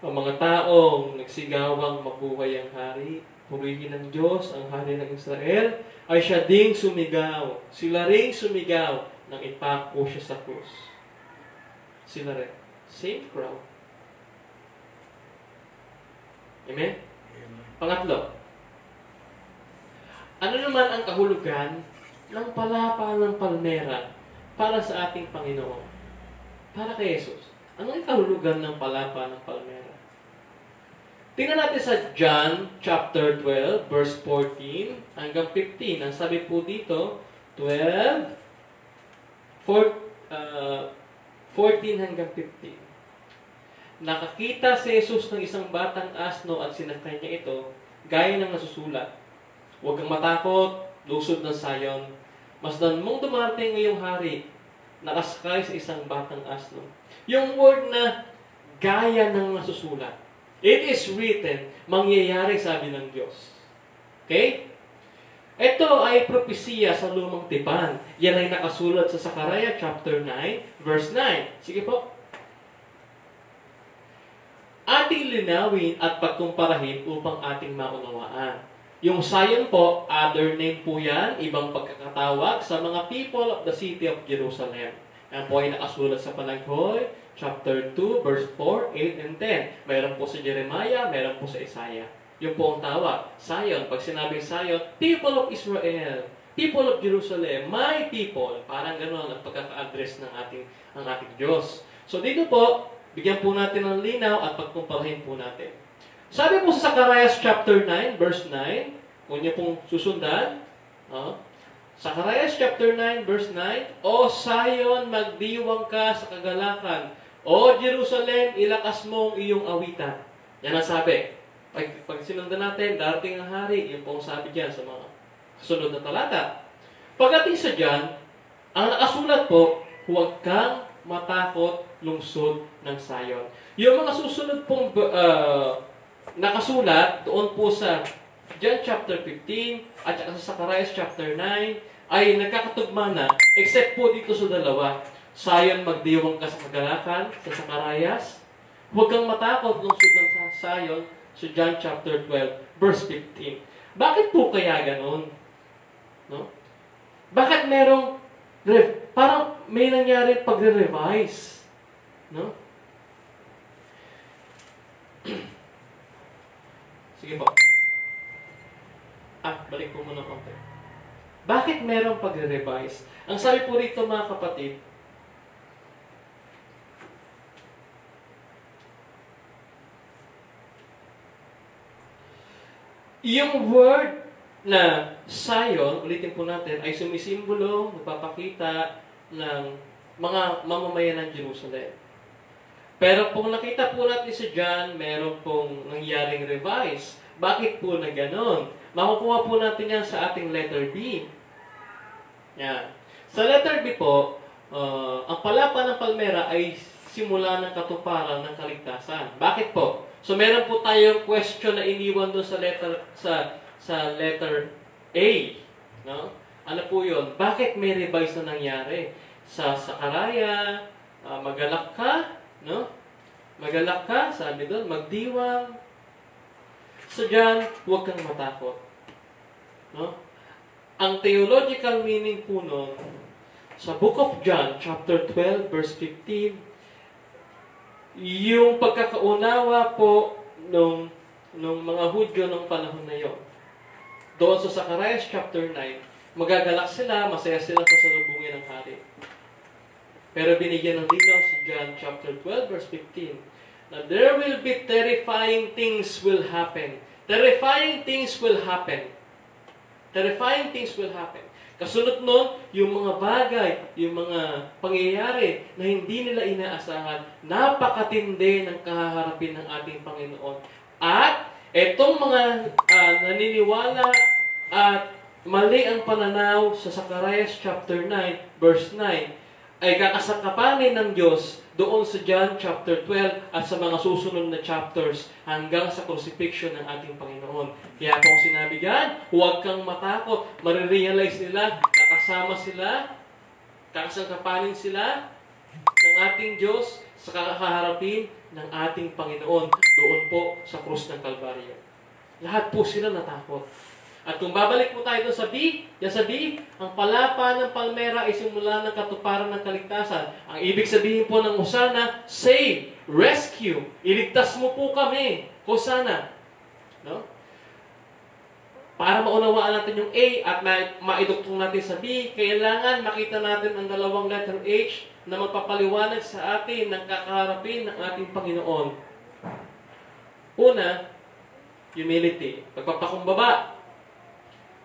Speaker 2: Ang mga taong nagsigawang mabuhay ang hari, purihin ng Diyos, ang hari ng Israel, ay siya ding sumigaw. Sila ring sumigaw nang ipako siya sa krus. Sila rin. Same crowd. Amen? Pangatlo, ano naman ang kahulugan ng palapa ng palmera para sa ating Panginoon? Para kay Jesus. Ano ang kahulugan ng palapa ng palmera? Tingnan natin sa John chapter 12, verse 14 hanggang 15. Ang sabi po dito, 14 hanggang 15. Nakakita si Jesus ng isang batang asno at sinakay niya ito, gaya ng nasusulat. Huwag kang matakot, lusod ng sayon. Masdan mong dumating ngayong hari, nakasakay sa isang batang asno. Yung word na gaya ng nasusulat. It is written, mangyayari, sabi ng Diyos. Okay? Ito ay propesiya sa lumang tipan. Yan ay nakasulat sa Sakaraya chapter 9, verse 9. Sige po. Ating linawin at pagkumparahin upang ating maunawaan. Yung Zion po, other name po yan, ibang pagkakatawag sa mga people of the city of Jerusalem. Yan po ay nakasulat sa Panaghoy, chapter 2, verse 4, 8, and 10. Mayroon po sa Jeremiah, mayroon po sa Isaiah. Yung po ang tawag. Zion, pag sinabing Zion, people of Israel, people of Jerusalem, my people. Parang gano'n ang pagkaka-address ng ating Diyos. So dito po, bigyan po natin ng linaw at pagkumparahin po natin. Sabi po sa Zacharias chapter 9, verse 9, kung niyo pong susundan, Zacharias chapter 9, verse 9, O Zion, magdiwang ka sa kagalakan. O Jerusalem, ilakas mo ang iyong awitan. Yan ang sabi. Pag sinundan natin, darating ang hari, yun po ang sabi dyan sa mga kasunod na talata. Pagdating sa dyan, ang nakasulat po, huwag kang matakot, lungsod ng Zion. Yung mga susunod pong nakasulat doon po sa John chapter 15 at saka sa Zacharias chapter 9 ay nagkakatugma na except po dito sa dalawa. Zion, magdiwang ka sa kagalakan sa Zacharias. Huwag kang matakot lungsod ng Zion sa John chapter 12 verse 15. Bakit po kaya ganon? No? Bakit merong parang may nangyari pagre-revise? No? Sige po. Balik po muna konti. Bakit merong pagre-revise? Ang sabi po rito, mga kapatid, yung word na Zion, ulitin po natin, ay sumisimbolo, nagpapakita ng mga mamamayan ng Jerusalem. Pero kung nakita po natin sa John, meron pong nangyaring revise. Bakit po na ganon? Makukuha po natin yan sa ating letter B. Yan. Sa letter B po, ang palapa ng palmera ay simula ng katuparan ng kaligtasan. Bakit po? So meron po tayong question na iniwan doon sa letter A, no? Ano po yun? Bakit may revise na nangyari? Sa Sakaraya, magalak ka, no? Magalak ka, sabi doon, magdiwang. So dyan, huwag kang matakot. No? Ang theological meaning po nun, sa Book of John, chapter 12, verse 15, yung pagkakaunawa po nung mga Hudyo nung panahon na yon. Doon sa Zacharias chapter 9, magagalak sila, masaya sila sa salubungin ng hari. Pero binigyan ng linaw si John chapter 12, verse 15, na there will be terrifying things will happen. Terrifying things will happen. Terrifying things will happen. Kasunod nun, yung mga bagay, yung mga pangyayari na hindi nila inaasahan, napakatindi ng kahaharapin ng ating Panginoon. At etong mga naniniwala at mali ang pananaw sa Zacharias chapter 9, verse 9, ay kakasakapanin ng Diyos doon sa John chapter 12 at sa mga susunod na chapters hanggang sa crucifixion ng ating Panginoon. Kaya po sinabi diyan, huwag kang matakot. Marirealize nila na kasama sila, kakasakapanin sila ng ating Diyos sa kakaharapin ng ating Panginoon doon po sa krus ng Kalbaryo. Lahat po sila natakot. At kung babalik po tayo doon sa B, ang palapa ng palmera ay simula ng katuparan ng kaligtasan. Ang ibig sabihin po ng Hosanna, save, rescue, iligtas mo po kami. Hosanna. No? Para maunawaan natin yung A at maiduktong natin sa B, kailangan makita natin ang dalawang letter H na magpapaliwanag sa atin ng kakaharapin ng ating Panginoon. Una, humility, pagpapakumbaba.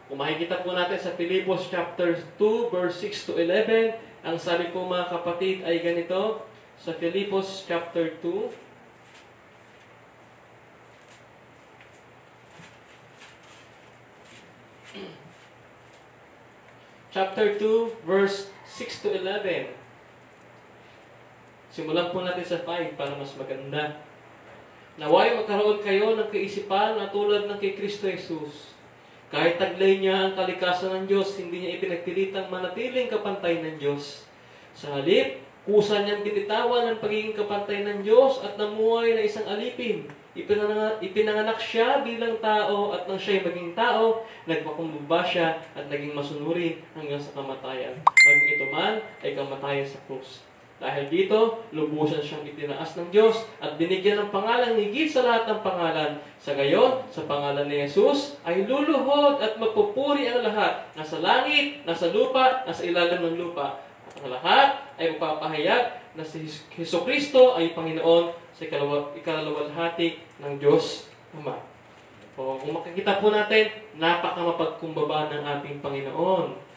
Speaker 2: Kung makikita po natin sa Filipos chapter 2, verse 6 to 11, ang sabi po mga kapatid ay ganito, sa Filipos chapter 2, chapter 2, verse 6 to 11. Simulan po natin sa 5 para mas maganda. Naway magkaroon kayo ng kaisipan na tulad ng kay Kristo Jesus. Kahit taglay niya ang kalikasan ng Diyos, hindi niya ipinagpilitang manatiling kapantay ng Diyos. Sa halip, kusa niyang binitawan ang pagiging kapantay ng Diyos at namuhay na isang alipin. Ipinanganak siya bilang tao at nang siya'y maging tao, nagpakumbaba siya at naging masunurin hanggang sa kamatayan. Maging ito man ay kamatayan sa krus. Dahil dito, lubusan siyang itinaas ng Diyos at binigyan ng pangalan higit sa lahat ng pangalan. Sa gayon, sa pangalan ni Jesus, ay luluhod at magpupuri ang lahat. Nasa langit, nasa lupa, nasa ilalim ng lupa. At ang lahat ay magpapahayag na si Jesucristo ay Panginoon sa ikalalawalhati ng Diyos Ama. O, kung makikita po natin, napakamapagkumbaba ng ating Panginoon.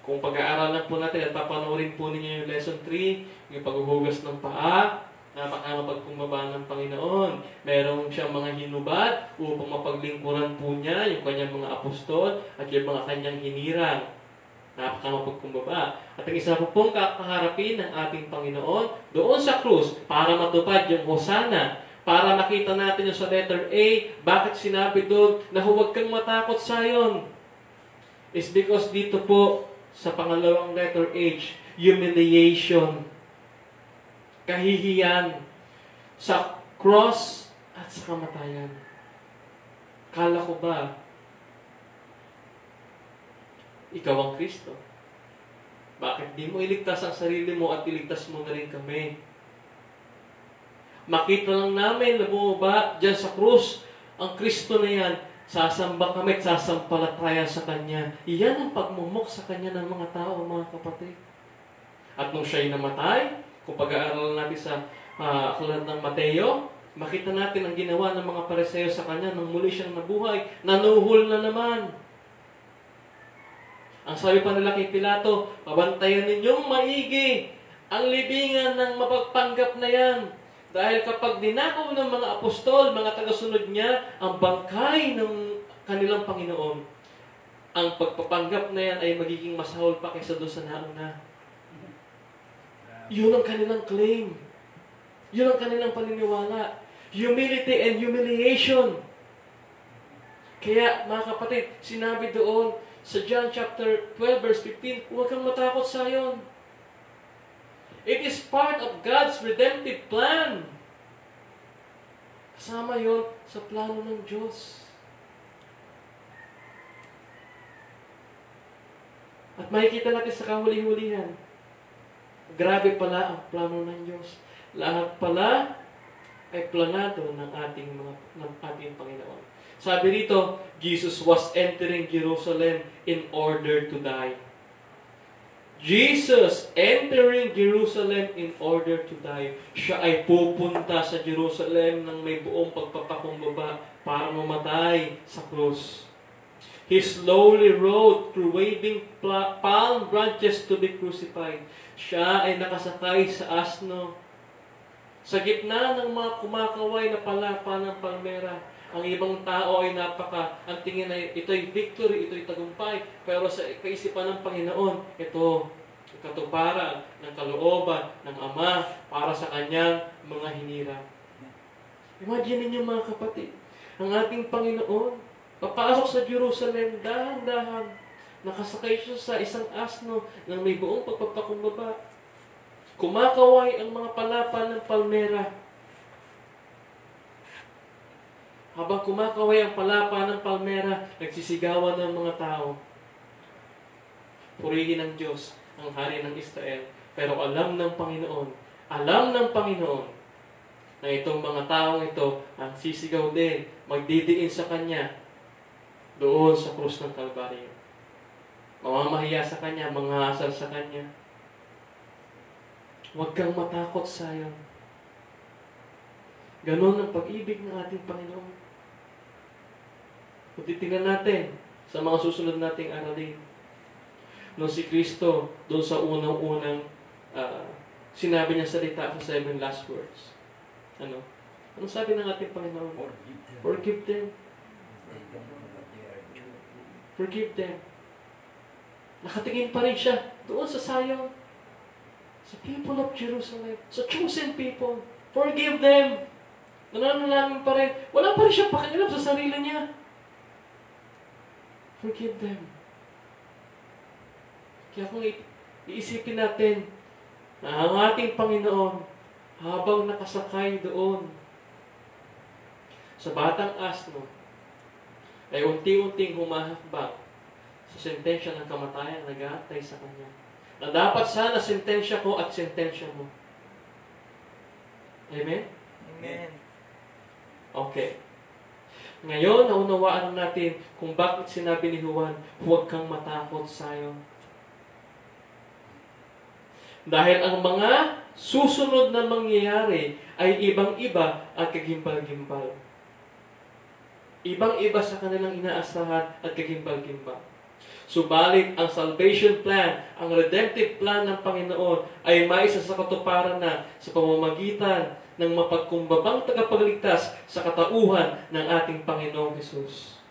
Speaker 2: Kung pag-aaralan po natin at papanoorin po ninyo yung lesson 3, yung paghuhugas ng paa, napakamapagkumbaba ng Panginoon. Merong siyang mga hinubad upang mapaglingkuran po niya yung kanyang mga apostol at yung mga kanyang hinirang. Napakamapagkumbaba. At ang isa po pong kakaharapin ng ating Panginoon doon sa krus para matupad yung Hosanna. Para makita natin yung sa letter A, bakit sinabi doon na huwag kang matakot sayon? It's because dito po, sa pangalawang letter H, humiliation, kahihiyan, sa cross at sa kamatayan. Kala ko ba, ikaw ang Kristo? Bakit di mo iligtas ang sarili mo at iligtas mo na rin kami? Makita lang namin na bumaba dyan sa krus, ang Kristo na yan, sasamba kami at sasampalataya sa Kanya. Iyan ang pagmumok sa Kanya ng mga tao, mga kapatid. At nung siya'y namatay, kung pag-aaralan natin sa aklat ng Mateo, makita natin ang ginawa ng mga Pariseo sa Kanya nung muli siyang nabuhay. Nanuhol na naman. Ang sabi pa nila kay Pilato, pabantayan ninyong maigi ang libingan ng mapagpanggap na yan. Dahil kapag dinakaw ng mga apostol, mga tagasunod niya, ang bangkay ng kanilang Panginoon, ang pagpapanggap na yan ay magiging masahol pa kaysa doon sa nauna. Yun ang kanilang claim. Yun ang kanilang paniniwala. Humility and humiliation. Kaya, mga kapatid, sinabi doon sa John chapter 12 verse 15, huwag kang matakot sa yon. It is part of God's redemptive plan. Kasama yon sa plano ng Diyos. At makikita natin sa kahuli-hulihan, grabe pala ang plano ng Diyos. Lahat pala ay planado ng ating Panginoon. Sabi rito, Jesus was entering Jerusalem in order to die. Jesus entering Jerusalem in order to die. Siya ay pupunta sa Jerusalem ng may buong pagpapakumbaba para mamatay sa krus. He slowly rode through waving palm branches to be crucified. Siya ay nakasakay sa asno. Sa gitna ng mga kumakaway na palapa ng palmera, ang ibang tao ay ang tingin ay ito'y victory, ito'y tagumpay. Pero sa kaisipan ng Panginoon, ito, katuparan ng kalooban ng Ama para sa kanyang mga hinirang. Imagine niyo mga kapatid, ang ating Panginoon, papasok sa Jerusalem, dahan-dahan, nakasakay siya sa isang asno ng may buong pagpapakumbaba. Kumakaway ang mga palapa ng palmera. Habang kumakaway ang palapa ng palmera, nagsisigawan ng mga tao. Purihin ng Diyos ang hari ng Israel. Pero alam ng Panginoon na itong mga taong ito ang sisigaw din, magdidiin sa Kanya doon sa krus ng Kalbaryo. Mamamahiya sa Kanya, manghasal sa Kanya. Huwag kang matakot, sayang. Ganon ang pag-ibig ng ating Panginoon. Kung titingnan natin sa mga susunod nating aralin, no si Kristo, doon sa unang-unang sinabi niya salita sa 7 last words. Ano? Anong sabi ng ating Panginoon? Forgive them. Forgive them. Nakatingin pa rin siya doon sa Zion, sa people of Jerusalem, sa chosen people. Forgive them. Nananalangin pa rin. Wala pa rin siya pakialam sa sarili niya. Forgive them. Kaya kung iisipin natin na ang ating Panginoon, habang nakasakay doon sa batang asno, ay unti-unting humahakbang sa sentensya ng kamatayan na nag-aantay sa Kanya. Na dapat sana sentensya ko at sentensya mo. Amen?
Speaker 3: Amen.
Speaker 2: Okay. Ngayon, naunawaan natin kung bakit sinabi ni Juan, huwag kang matakot, Zion. Dahil ang mga susunod na mangyayari ay ibang-iba at kagimbal-gimbal. Ibang-iba sa kanilang inaasahan at kagimbal-gimbal. Subalit, ang salvation plan, ang redemptive plan ng Panginoon ay maisa sa katuparan na sa pamamagitan ng mapagkumbabang tagapagligtas sa katauhan ng ating Panginoong Hesus.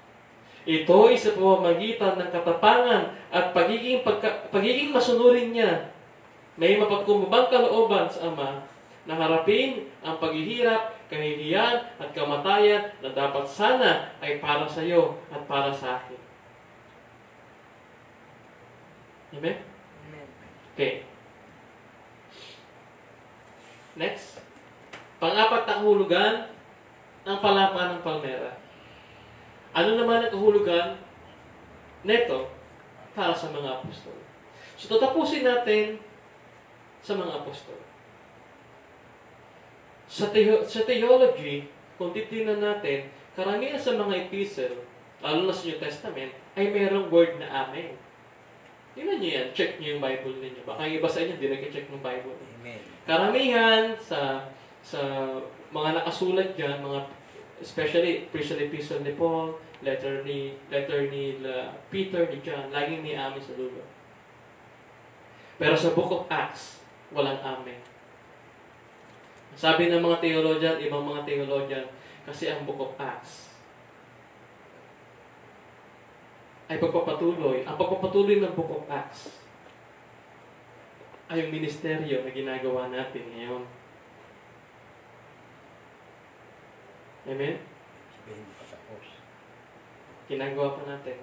Speaker 2: Ito ay sa pamamagitan ng katapangan at pagiging masunurin niya. May mapagkumbabang kalooban sa Ama na harapin ang paghihirap, kahihiyan at kamatayan na dapat sana ay para sa iyo at para sa akin. Amen?
Speaker 3: Amen.
Speaker 2: Okay. Next. Pang-apat na kahulugan, ang palapa ng palmera. Ano naman ang kahulugan neto para sa mga apostol? So, tatapusin natin sa mga apostol. Sa theology, kung titignan natin, karamihan sa mga epistle, lalo na sa New Testament, ay mayroong word na amen. Tingnan nyo yan, check nyo yung Bible ninyo. Baka yung iba sa inyo, hindi nag-check ng Bible.
Speaker 3: Amen.
Speaker 2: Karamihan sa mga nakasulat dyan, especially epistle ni Paul, letter ni Peter, ni John, laging may amen sa dulo. Pero sa Book of Acts, walang amen. Sabi ng mga theologian, ibang mga theologian, kasi ang Book of Acts ay pagpapatuloy. Ang pagpapatuloy ng Book of Acts ay yung ministeryo na ginagawa natin ngayon. Amen?
Speaker 3: Sabihin mo patapos.
Speaker 2: Ginagawa pa natin.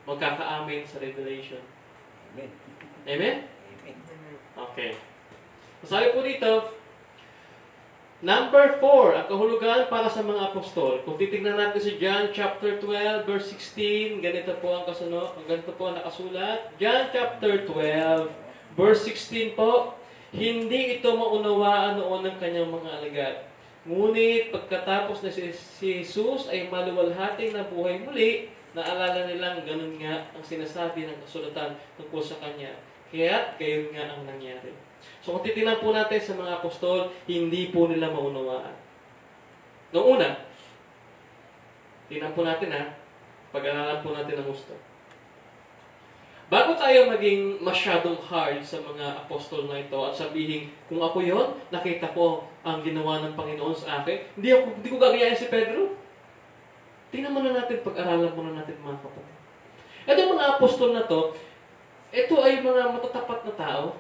Speaker 2: magkaka-amen sa Revelation.
Speaker 1: Amen.
Speaker 2: Amen?
Speaker 1: Amen.
Speaker 2: Okay. Sabi po dito, number 4, ang kahulugan para sa mga apostol. Kung titignan natin si John chapter 12, verse 16, ganito po ang ganito po ang nakasulat. John chapter 12, verse 16 po, hindi ito maunawaan noon ng kanyang mga alagad. Ngunit pagkatapos na si Jesus ay maluwalhating na buhay muli, naalala nilang ganun nga ang sinasabi ng kasulatan tungkol sa kanya. Kaya't gayon nga ang nangyari. So kung titignan po natin sa mga apostol, hindi po nila maunawaan. Noong una, tingnan po natin pag-aralan po natin ang gusto. Bago tayo maging masyadong hard sa mga apostol na ito at sabihin, kung ako yon, nakita ko ang ginawa ng Panginoon sa akin, hindi ko gagayahin si Pedro. Tingnan muna natin, pag-aralan muna natin mga kapatid. At yung mga apostol na to, ito ay mga matatapat na tao.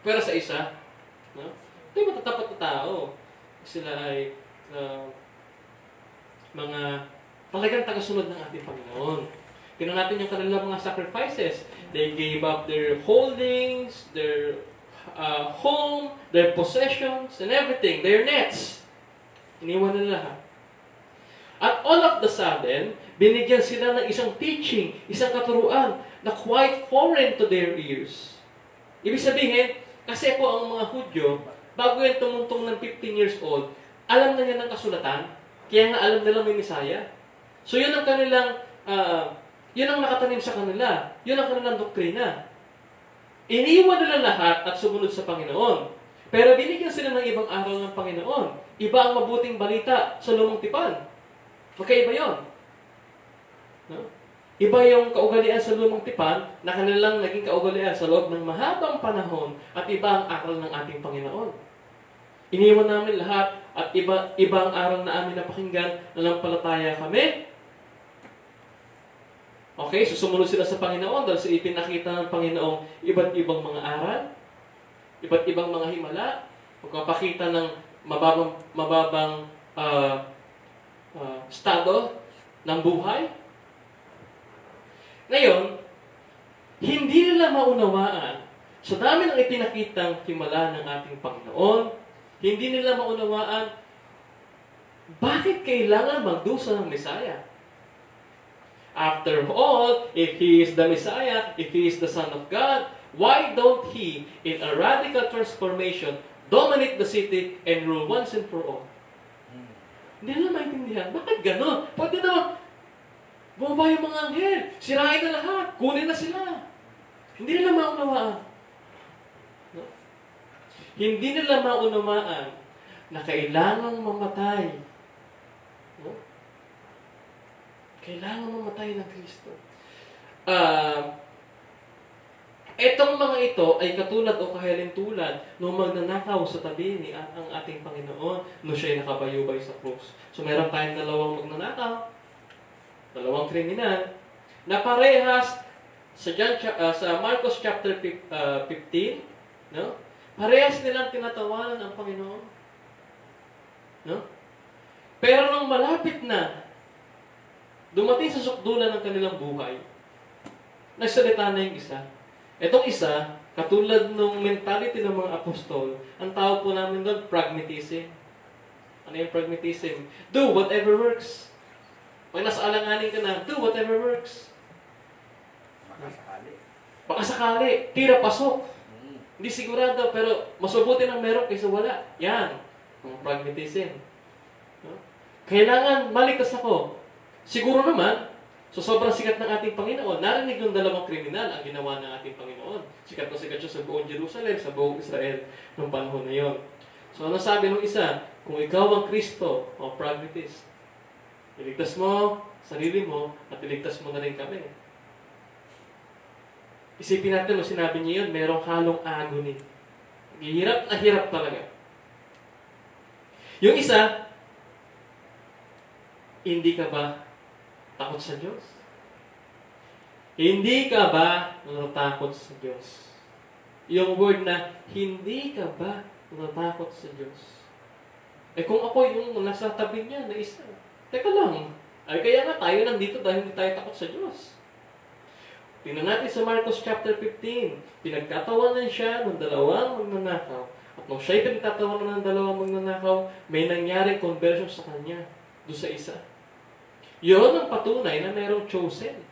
Speaker 2: Pero sa isa, no? Ito ay matatapat na tao. Sila ay mga talagang tagasunod ng ating Panginoon. Tingnan natin yung kanilang mga sacrifices. They gave up their holdings, their home, their possessions, and everything. Their nets. Iniwan nila lahat. At all of the sudden, binigyan sila ng isang teaching, isang katuruan na quite foreign to their ears. Ibig sabihin, kasi po ang mga Hudyo, bago yan tumuntong ng 15 years old, alam na niya ng kasulatan, kaya nga alam nila may Misaya. So yun ang kanilang, yun ang nakatanim sa kanila. Yun ang kanilang doktrina. Iniwan nila lahat at sumunod sa Panginoon. Pero binigyan sila ng ibang aral ng Panginoon. Iba ang mabuting balita sa lumang tipan. Magkaiba yun. No? Iba yung kaugalian sa lumang tipan na kanilang naging kaugalian sa loob ng mahabang panahon at iba ang aral ng ating Panginoon. Iniwan namin lahat at iba ang aral na amin napakinggan na nampalataya kami. Okay, so sumunod sila sa Panginoon dahil sa ipinakita ng Panginoong iba't ibang mga aral, iba't ibang mga himala, magpapakita ng mababang estado ng buhay. Ngayon, hindi nila maunawaan, sa dami ng ipinakitang himala ng ating Panginoon, hindi nila maunawaan, bakit kailangan magdusa ng Messiah? After all, if He is the Messiah, if He is the Son of God, why don't He, in a radical transformation, dominate the city and rule once and for all? Hindi nila maintindihan. Bakit gano'n? Pwede naman, bumaba yung mga anghel, sirain na lahat, kunin na sila. Hindi nila maunawaan. No? Hindi nila maunawaan na kailangang mamatay. No? Kailangan mamatay ng Kristo. Etong mga ito ay katulad o kahalintulad nung magnanakaw sa tabi ni ang ating Panginoon nung siya'y nakabayubay sa krus. So meron tayong dalawang magnanakaw, dalawang kriminal, na parehas sa Marcos chapter 15, no? Parehas nilang tinatawanan ang Panginoon. No? Pero nung malapit na dumating sa sukdulan ng kanilang buhay, nagsalita na yung isa. Itong isa, katulad ng mentality ng mga apostol, ang tawag po namin doon, pragmatism. Ano yung pragmatism? Do whatever works. Pag nasa alanganin ka na, do whatever works. Baka sakali. Tira pasok. Hindi sigurado, pero mas mabuti ng meron kaysa wala. Yan. Ang pragmatism. No? Kailangan maligtas ako. Siguro naman, so sobrang sikat ng ating Panginoon. Narinig ng dalawang kriminal ang ginawa ng ating Panginoon. Sikat na sikat siya sa buong Jerusalem, sa buong Israel noong panahon na yon. So ano sabi ng isa? Kung ikaw ang Kristo o pragmatist, iligtas mo sarili mo at iligtas mo na rin kami. Isipin natin, no, sinabi niya yun, merong halong agony. Hirap na hirap talaga. Yung isa, hindi ka ba takot sa Diyos? Hindi ka ba natatakot sa Diyos? Yung word na, hindi ka ba natatakot sa Diyos? Eh kung ako yung nasa tabi niya na isa, teka lang, ay kaya nga tayo nandito dahil hindi tayo takot sa Diyos. Tingnan natin sa Marcos chapter 15. Pinagtatawanan siya ng dalawang magnanakaw. At nung siya'y pinagtatawanan ng dalawang magnanakaw, may nangyaring conversion sa kanya doon sa isa. Yun ang patunay na mayroong chosen.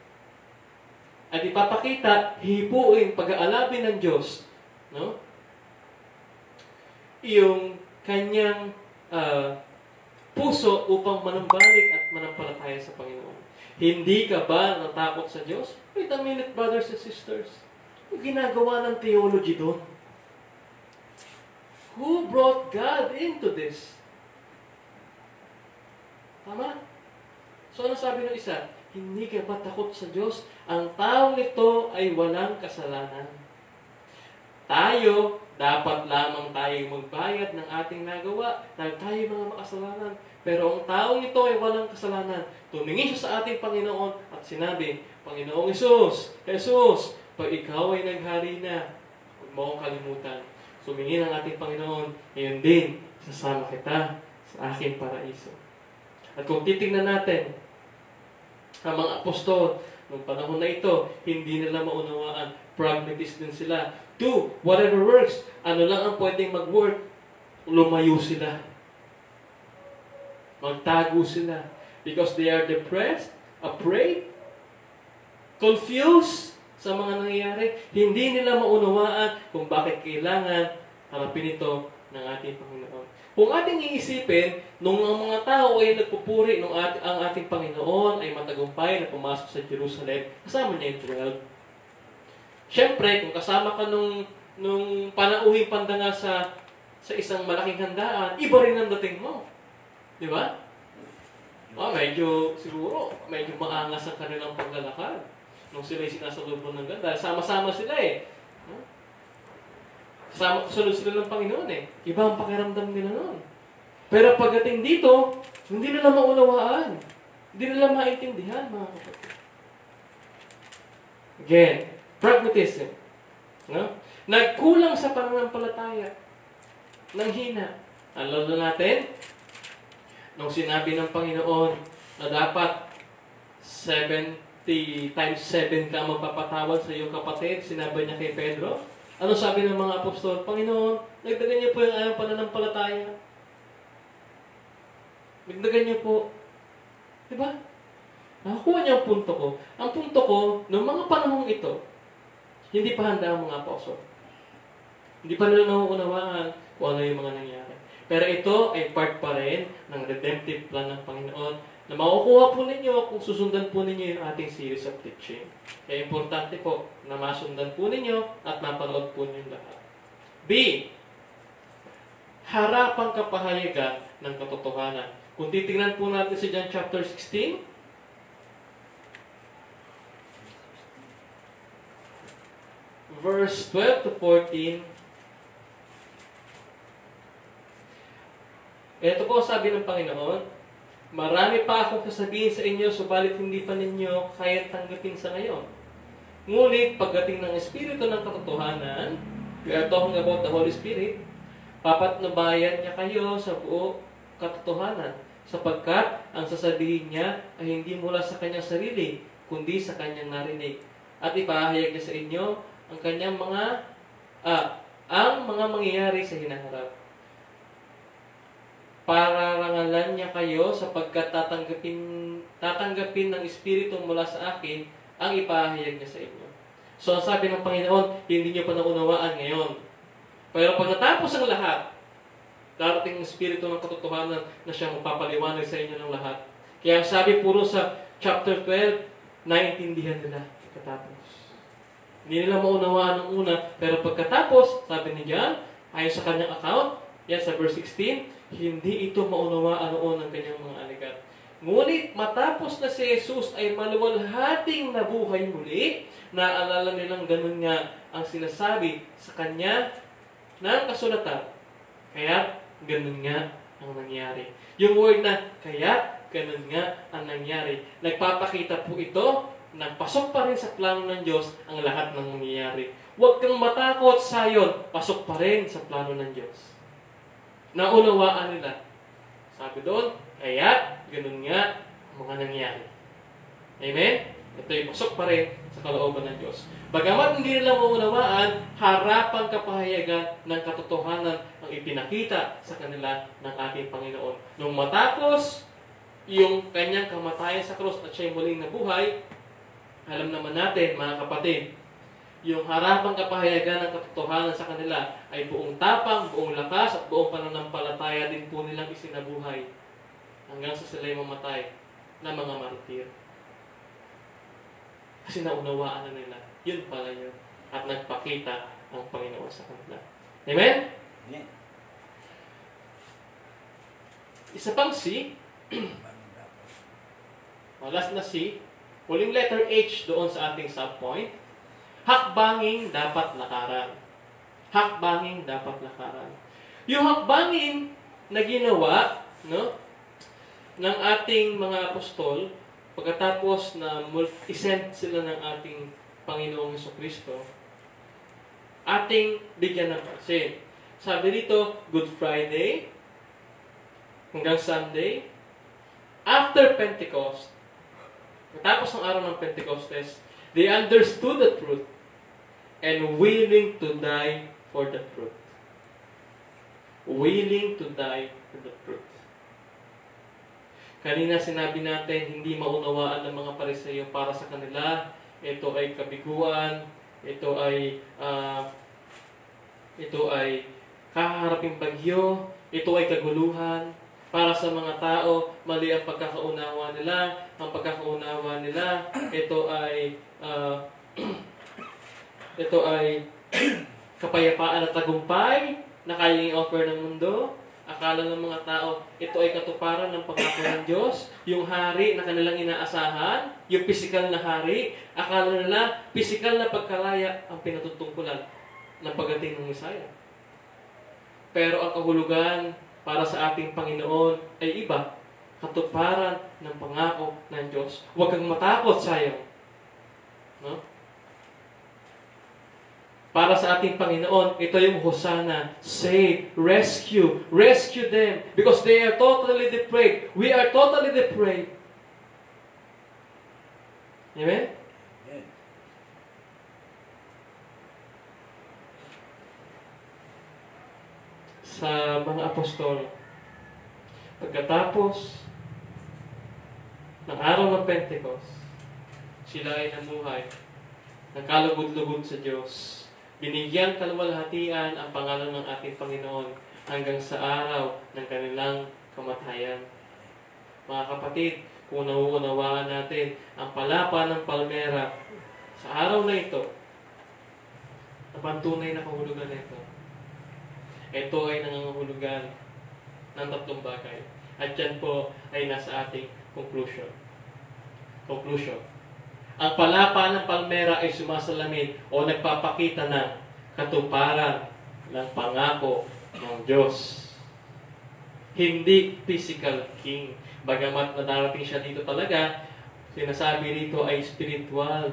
Speaker 2: At ipapakita, hipuin, pag-aalabi ng Diyos, no? Yung kanyang puso upang manumbalik at manampalataya sa Panginoon. Hindi ka ba natakot sa Diyos? Wait a minute, brothers and sisters. Yung ginagawa ng theology doon. Who brought God into this? Tama? So ano sabi ng isa? Hindi ka ba takot sa Diyos? Ang taong ito ay walang kasalanan. Tayo, dapat lamang tayong magbayad ng ating nagawa dahil tayo mga makasalanan. Pero ang taong ito ay walang kasalanan. Tumingin siya sa ating Panginoon at sinabi, Panginoong Jesus, pag ikaw ay naghari na, huwag mo akong kalimutan. Sumingin ang ating Panginoon, ngayon din, sasama kita sa aking paraiso. At kung titingnan natin, ang mga apostol, noong panahon na ito, hindi nila maunawaan. Pragmatist din sila. Do whatever works. Ano lang ang pwedeng mag-work? Lumayo sila. Magtago sila. Because they are depressed, afraid, confused sa mga nangyayari. Hindi nila maunawaan kung bakit kailangan harapin ito ng ating Panginoon. Kung ating iisipin, nung ang mga tao ay nagpupuri, nung ang ating Panginoon ay matagumpay na pumasok sa Jerusalem, kasama niya yung 12. Siyempre, kung kasama ka nung panauhing pandanga sa isang malaking handaan, iba rin ang dating mo. Di ba? Medyo maangas ang kanilang paglalakad. Nung sila'y sinasalubon ng ganda, sama-sama sila eh. Kasunod sila ng Panginoon eh. Iba ang pakiramdam nila noon. Pero pagdating dito, hindi nila maunawaan. Hindi nila maintindihan, mga kapatid. Again, pragmatism. No? Nagkulang sa pananampalataya. Nang hina. Alam na natin, nung sinabi ng Panginoon na dapat 70 times 7 ka magpapatawad sa iyong kapatid, sinabi niya kay Pedro. Ano sabi ng mga apostol? Panginoon, nagdagan niyo po yung ayong pananampalataya. Nagdagan niyo po. Diba? Nakakuha niya ang punto ko. Ang punto ko, noong mga panahong ito, hindi pa handa ang mga apostol. Hindi pa nila nauunawaan kung ano yung mga nangyari. Pero ito ay part pa rin ng redemptive plan ng Panginoon na makukuha po ninyo kung susundan po ninyo yung ating series of teaching. Kaya importante po na masundan po ninyo at mapanood po ninyo lahat. B. Harapang kapahayagan ng katotohanan. Kung titingnan po natin sa John chapter 16, verse 12 to 14, ito po sabi ng Panginoon, marami pa akong sasabihin sa inyo, subalit hindi pa ninyo kaya tanggapin sa ngayon. Ngunit pagdating ng Espiritu ng katotohanan, we are talking about the Holy Spirit, papatnubayan niya kayo sa buo katotohanan, sapagkat ang sasabihin niya ay hindi mula sa kanyang sarili, kundi sa kanyang narinig. At ipahayag niya sa inyo ang kanyang mga mangyayari sa hinaharap. Pararangalan niya kayo sapagkat tatanggapin ng Espiritu mula sa akin ang ipahayag niya sa inyo. So, ang sabi ng Panginoon, hindi niyo pa naunawaan ngayon. Pero pag natapos ang lahat, darating ang Espiritu ng katotohanan na siyang magpapaliwanag sa inyo ng lahat. Kaya sabi puro sa chapter 12, naintindihan nila pagkatapos. Hindi nila maunawaan ng una, pero pagkatapos, sabi ni John, ayon sa kanyang account, yan sa verse 16, hindi ito maunawaan noon ng kanyang mga aligat. Ngunit matapos na si Jesus ay maluwalhating nabuhay muli, naalala nilang ganun nga ang sinasabi sa kanya ng kasulatan. Kaya ganun nga ang nangyari. Yung word na kaya ganun nga ang nangyari. Nagpapakita po ito na pasok pa rin sa plano ng Diyos ang lahat ng nangyayari. Huwag kang matakot, Sayon, pasok pa rin sa plano ng Diyos. Naunawaan nila. Sabi doon, kaya ganun nga ang mga nangyari. Amen? Ito'y pasok pa rin sa kalooban ng Diyos. Bagamat hindi nila maunawaan, harapang kapahayagan ng katotohanan ang ipinakita sa kanila ng ating Panginoon. Nung matapos yung kanyang kamatayan sa krus at siya'y muling nabuhay, alam naman natin, mga kapatid, yung harapang kapahayagan ng katotohanan sa kanila ay buong tapang, buong lakas at buong pananampalataya din po nilang isinabuhay hanggang sa sila'y mamatay na mga martir. Kasi naunawaan na nila. Yun pala yun. At nagpakita ang Panginoon sa kanila. Amen?
Speaker 1: Amen.
Speaker 2: Isa pang C. Last na C. Huling letter H doon sa ating subpoint. Hakbanging dapat lakaran. Hakbanging dapat lakaran. Yung hakbanging na ginawa, no, ng ating mga apostol, pagkatapos na isent sila ng ating Panginoong Jesucristo, ating bigyan ng pansin. Sabi dito, Good Friday, hanggang Sunday, after Pentecost, pagkatapos ng araw ng Pentecostes, they understood the truth and willing to die for the truth. Willing to die for the truth. Kanina sinabi natin, hindi maunawaan ng mga Pariseyo para sa kanila. Ito ay kabiguan, ito ay kaharaping bagyo, ito ay kaguluhan. Para sa mga tao, mali ang pagkakaunawa nila. Ang pagkakaunawa nila, ito ay kapayapaan at tagumpay na kayang i-offer ng mundo. Akala ng mga tao, ito ay katuparan ng pangako ng Diyos. Yung hari na kanilang inaasahan, yung pisikal na hari, akala nila, pisikal na pagkalaya ang pinatutungkulan ng pagdating ng Messiah. Pero ang kahulugan para sa ating Panginoon ay iba. Katuparan ng pangako ng Diyos. Huwag kang matakot, sayang. No? Para sa ating Panginoon, ito yung Hosanna, save, rescue, rescue them because they are totally depraved. We are totally depraved. Amen?
Speaker 1: Amen.
Speaker 2: Sa mga apostol, pagkatapos ng araw ng Pentecost, sila ay namuhay, nagkalugod-lugod sa Diyos. Binigyan kaluwalhatian ang pangalan ng ating Panginoon hanggang sa araw ng kanilang kamatayan. Mga kapatid, kung nauunawaan natin ang palapa ng palmera sa araw na ito, ang tunay na kahulugan nito, ito ay nangangahulugan ng tatlong bagay. At yan po ay nasa ating conclusion. Ang palapa ng palmera ay sumasalamin o nagpapakita ng katuparan ng pangako ng Diyos. Hindi physical king. Bagamat nadarating siya dito talaga, sinasabi rito ay spiritual.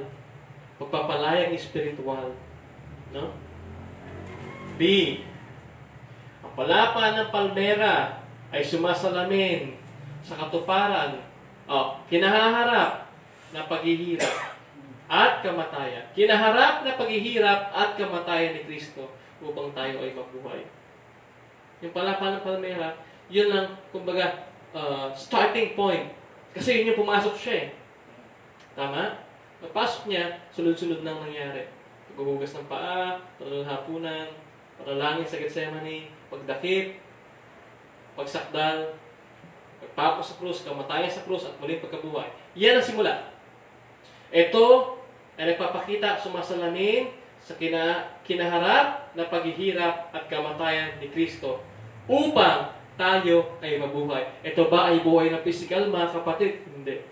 Speaker 2: Pagpapalayang spiritual. No? B. Ang palapa ng palmera ay sumasalamin sa katuparan kinahaharap na paghihirap at kamatayan. Kinaharap na paghihirap at kamatayan ni Kristo upang tayo ay mabuhay. Yung palapa ng palmera, yun lang, kumbaga, starting point. Kasi yun yung pumasok siya eh. Tama? Pagpasok niya, sunod-sunod nang nangyari. Paghuhugas ng paa, hapunan, panalangin sa Gethsemane, pagdakip, pagsakdal, pagpapos sa krus, kamatayan sa krus, at muling pagkabuhay. Yan ang simula. Ito ay nagpapakita, sumasalamin sa kinaharap na paghihirap at kamatayan ni Kristo upang tayo ay mabuhay. Ito ba ay buhay na pisikal, mga kapatid? Hindi.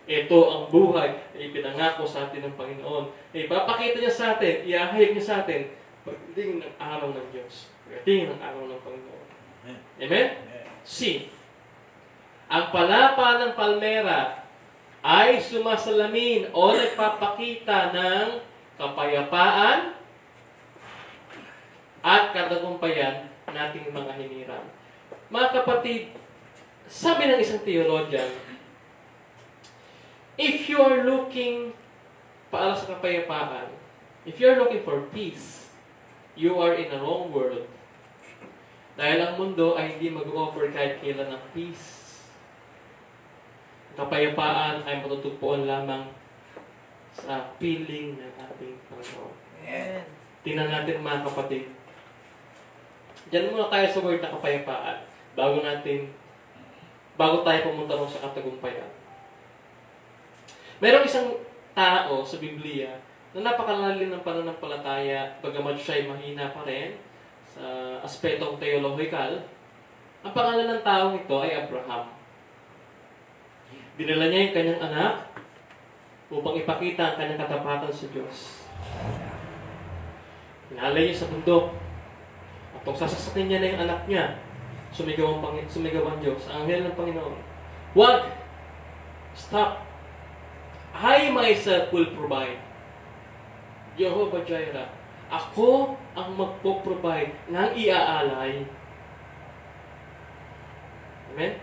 Speaker 2: Ito ang buhay na ipinangako sa atin ng Panginoon. Ipapakita niya sa atin, iahayag niya sa atin pagdating ng araw ng Diyos. Pagdating ng araw ng Panginoon. Amen? C. Ang palapa ng palmera ay sumasalamin o nagpapakita ng kapayapaan at katagumpayan nating mga hiniram. Mga kapatid, sabi ng isang theologian, If you are looking para sa kapayapaan, if you are looking for peace, you are in a wrong world. Dahil ang mundo ay hindi mag-offer kahit kailan ng peace. Kapayapaan ay matutugpuan lamang sa piling ng ating Panginoon. Tingnan natin mga kapatid. Diyan muna tayo sa word na kapayapaan bago tayo pumunta sa katagumpayan. Merong isang tao sa Biblia na napakalalim ng pananampalataya, bagamat siya ay mahina pa rin sa aspetong theological. Ang pangalan ng taong ito ay Abraham. Dinala niya yung kanyang anak upang ipakita ang kanyang katapatan sa Diyos. Pinalay niya sa bundok. At kung sasasakin niya na yung anak niya, sumigaw ang Diyos, ang anghel ng Panginoon. Wag! Stop! I myself will provide. Jehovah Jireh. Ako ang magpo-provide ng iaalay. Amen?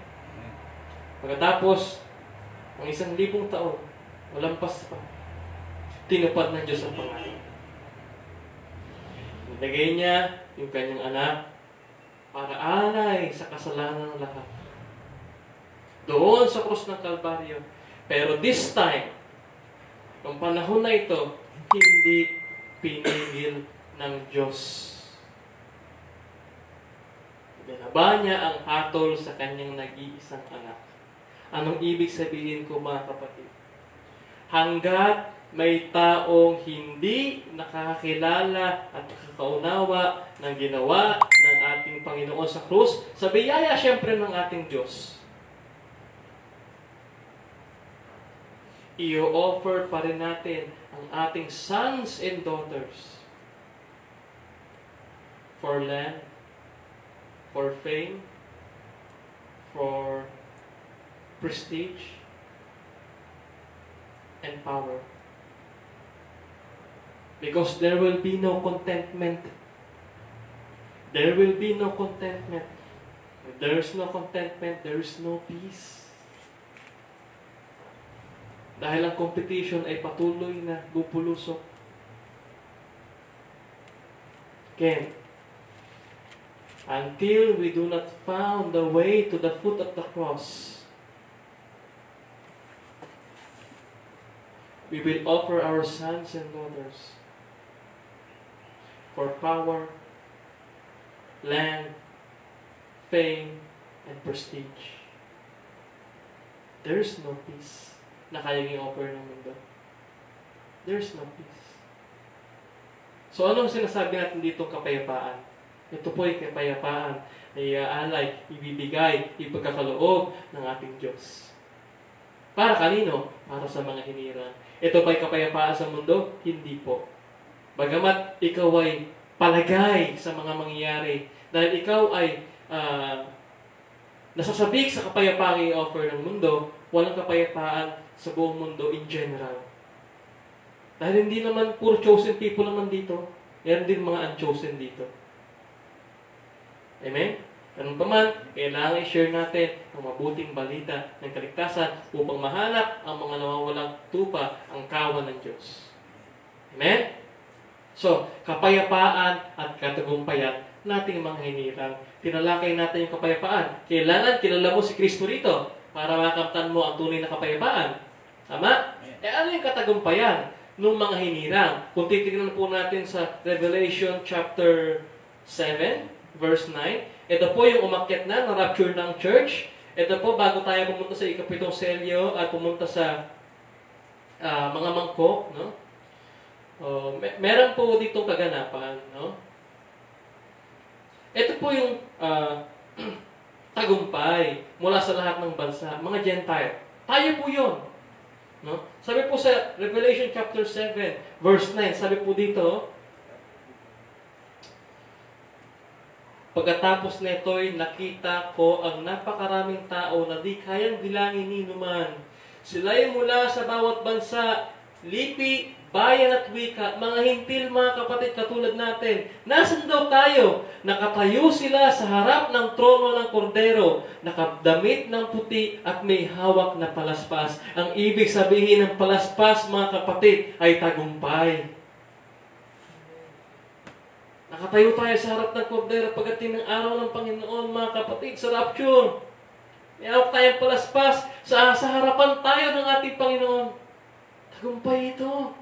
Speaker 2: Pagkatapos, ang 1,000 taon, walampas pa, tinupad ng Diyos ang pangalan. Nilagay niya yung kanyang anak para alay sa kasalanan ng lahat. Doon sa krus ng Kalbaryo. Pero this time, ang panahon na ito, hindi pinigil ng Diyos. Binaba niya ang hatol sa kanyang nag-iisang anak. Anong ibig sabihin ko mga kapatid? Hanggat may taong hindi nakakilala at nakakaunawa ng ginawa ng ating Panginoon sa krus, sa biyaya siyempre ng ating Diyos, i-offer pa rin natin ang ating sons and daughters for land, for fame, for prestige, and power. Because there will be no contentment. There will be no contentment. If there is no contentment, there is no peace. Dahil ang competition ay patuloy na bupulusok. Again, until we do not found the way to the foot of the cross, we will offer our sons and daughters for power, land, fame, and prestige. There is no peace na kayang i-offer ng mundo. There is no peace. So anong sinasabi natin dito kapayapaan? Ito po ay kapayapaan na iaalay, ibibigay, ipagkakaloob ng ating Diyos. Para kanino? Para sa mga hinirang. Ito ba'y kapayapaan sa mundo? Hindi po. Bagamat ikaw ay palagay sa mga mangyayari, dahil ikaw ay nasasabik sa kapayapaan i-offer ng mundo, walang kapayapaan sa buong mundo in general. Dahil hindi naman puro chosen people naman dito. Meron din mga unchosen dito. Amen? Ganun pa man, kailangan i-share natin ang mabuting balita ng kaligtasan upang mahanap ang mga nawawalang tupa ang kawan ng Diyos. Amen? So, kapayapaan at katagumpayan nating mga hinirang. Tinalakay natin yung kapayapaan. Kailangan kilala mo si Kristo rito para makamtan mo ang tunay na kapayapaan. Tama? Ano yung katagumpayan ng mga hinirang? Kung titignan po natin sa Revelation chapter 7, verse 9, ito po yung umakyat na rapture ng church. Ito po, bago tayo pumunta sa ikapitong selyo at pumunta sa mga mangkok, no? Meron po dito kaganapan, no? Ito po yung tagumpay mula sa lahat ng bansa, mga Gentile. Tayo po yun. No? Sabi po sa Revelation chapter 7, verse 9, sabi po dito, pagkatapos nito'y nakita ko ang napakaraming tao na di kayang bilangin ni numan. Sila'y mula sa bawat bansa, lipi, bayan at wika, mga hintil, mga kapatid, katulad natin. Nasaan daw tayo? Nakatayo sila sa harap ng trono ng kordero, nakadamit ng puti at may hawak na palaspas. Ang ibig sabihin ng palaspas, mga kapatid, ay tagumpay. Nakatayo tayo sa harap ng kordero pagdating ng araw ng Panginoon, mga kapatid, sa rapture. May hawak tayong palaspas sa harapan tayo ng ating Panginoon. Tagumpay ito.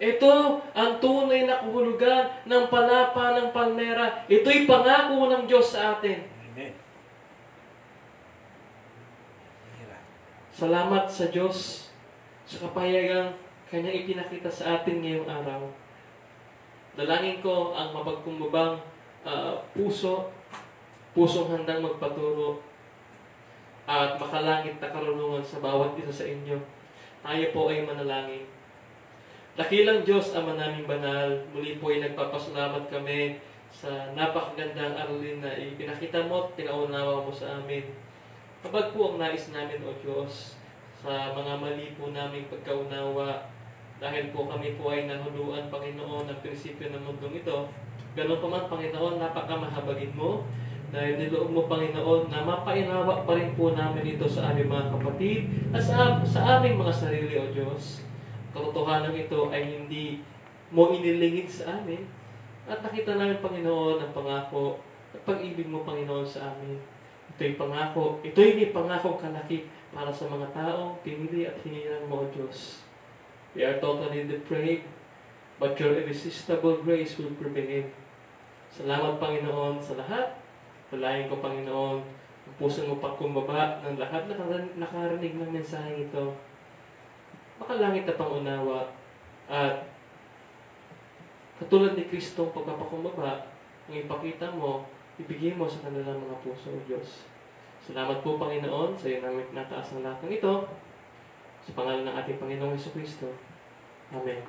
Speaker 2: Ito ang tunay na kahulugan ng palapa ng palmera. Ito'y pangako ng Diyos sa atin.
Speaker 1: Amen.
Speaker 2: Salamat sa Diyos sa kapayagang Kanyang ipinakita sa atin ngayong araw. Dalangin ko ang mapagkumbabang pusong handang magpaturo at makalangit na karunungan sa bawat isa sa inyo. Tayo po ay manalangin. Dakilang Diyos, Ama naming banal, muli po ay nagpapasalamat kami sa napakagandang aralin na ipinakita mo at pinaunawa mo sa amin. Kapag po ang nais namin, O Diyos, sa mga mali po naming pagkaunawa, dahil po kami po ay nahuluan, Panginoon, ng prinsipyo ng mundong ito, ganun pa man, Panginoon, napakamahabagin mo, dahil niloob mo, Panginoon, na mapainawa pa rin po namin ito sa aming mga kapatid at sa aming mga sarili, O Diyos. Katotohanan ito ay hindi mo inilingid sa amin. At nakita namin, Panginoon, ang pangako at pag-ibig mo, Panginoon, sa amin. Ito'y pangako. Ito'y may pangakong kalaki para sa mga taong pinili at hinihiram mo, O Diyos. We are totally depraved, but your irresistible grace will prevail. Salamat, Panginoon, sa lahat. Palayan ko, Panginoon, ang puso mo pagkumbaba ng lahat na nakarinig ng mensaheng ito. Makalangit na pangunawa at katulad ni Kristo pagpapakumbaba, ang ipakita mo, ibigay mo sa kanilang mga puso, O Diyos. Salamat po, Panginoon, sa iyo namin nataas ang lahat ng ito. Sa pangalan ng ating Panginoong Jesucristo. Amen.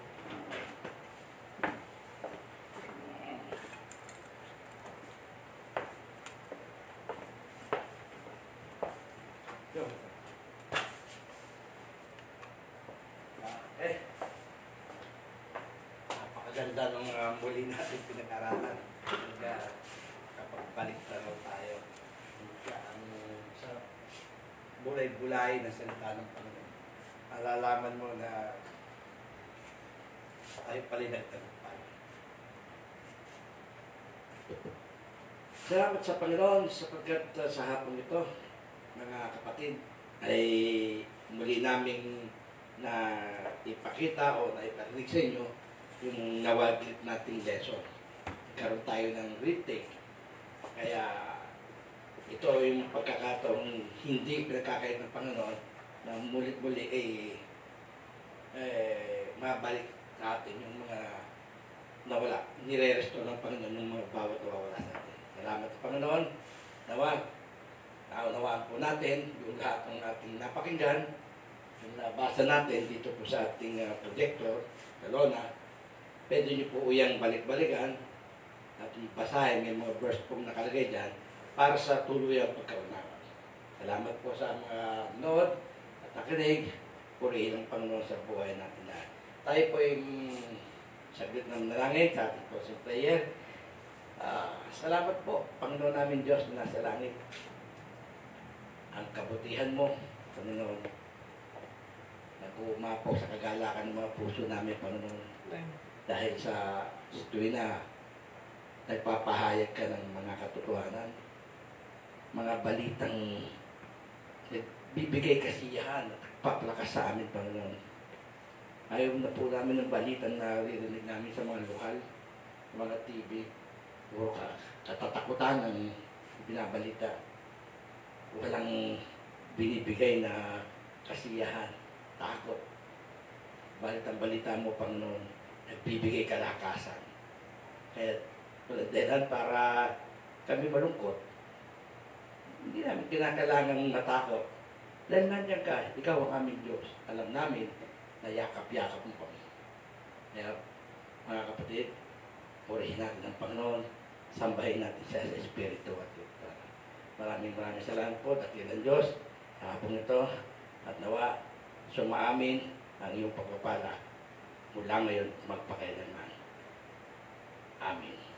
Speaker 1: Napakaganda ng muli natin pinag-aralan. Kapag balik na raw tayo. Ang sa bulay-bulay na salita ng Panginoon. Alalaman mo na tayo pala nagtagumpay. Salamat sa Panginoon sapagkat sa hapon ito, mga kapatid, ay muli naming na ipakita o na iparinig sa inyo yung nawaglit nating lesson. Karoon tayo ng retake. Kaya ito yung pagkakataong hindi pinagkakait ng Panginoon na mulit-muli mabalik sa atin yung mga nawala. Nire-restore ng Panginoon yung mga bawat nawawala sa atin. Salamat sa Panginoon. Naunawaan po natin yung lahat ng ating napakinggan, yung nabasa natin dito po sa ating projector, sa Lona. Pwede nyo po uyang balik-balikan at basahin, may mga verse pong nakalagay dyan para sa tuluyang pagkaunawa. Salamat po sa mga nod at nakinig. Purihin ang Panginoon sa buhay natin lahat. Tayo po yung saglit ng nalangin sa ating closing prayer. Salamat po, Panginoon namin Diyos na nasa langit. Ang kabutihan mo, Panginoon, nag-uumapaw sa kagalakan ng mga puso namin, Panginoon. Dahil sa tuwing na nagpapahayag ka ng mga katotohanan, mga balitang nagbibigay kasiyahan at paplakas sa amin, Panginoon. Ayaw na po namin ng balitang naririnig namin sa mga lokal, mga TV, o katatakutan ng binabalita. Walang binibigay na kasiyahan, takot. Balitang balita mo, Panginoon, nagbibigay kalakasan. Kaya dahilan para kami malungkot, hindi namin kinakailangang matakot. Dahil nandiyan ka, ikaw ang aming Diyos. Alam namin na yakap-yakap mo kami. Kaya, mga kapatid, purihin natin ang Panginoon, sambahin natin siya sa Espiritu at Diyos. Maraming salamat po, dakilang Diyos, sa hapong ito, at nawa, sumaamin ang iyong pagpapala mula ngayon magpakailanman. Amen.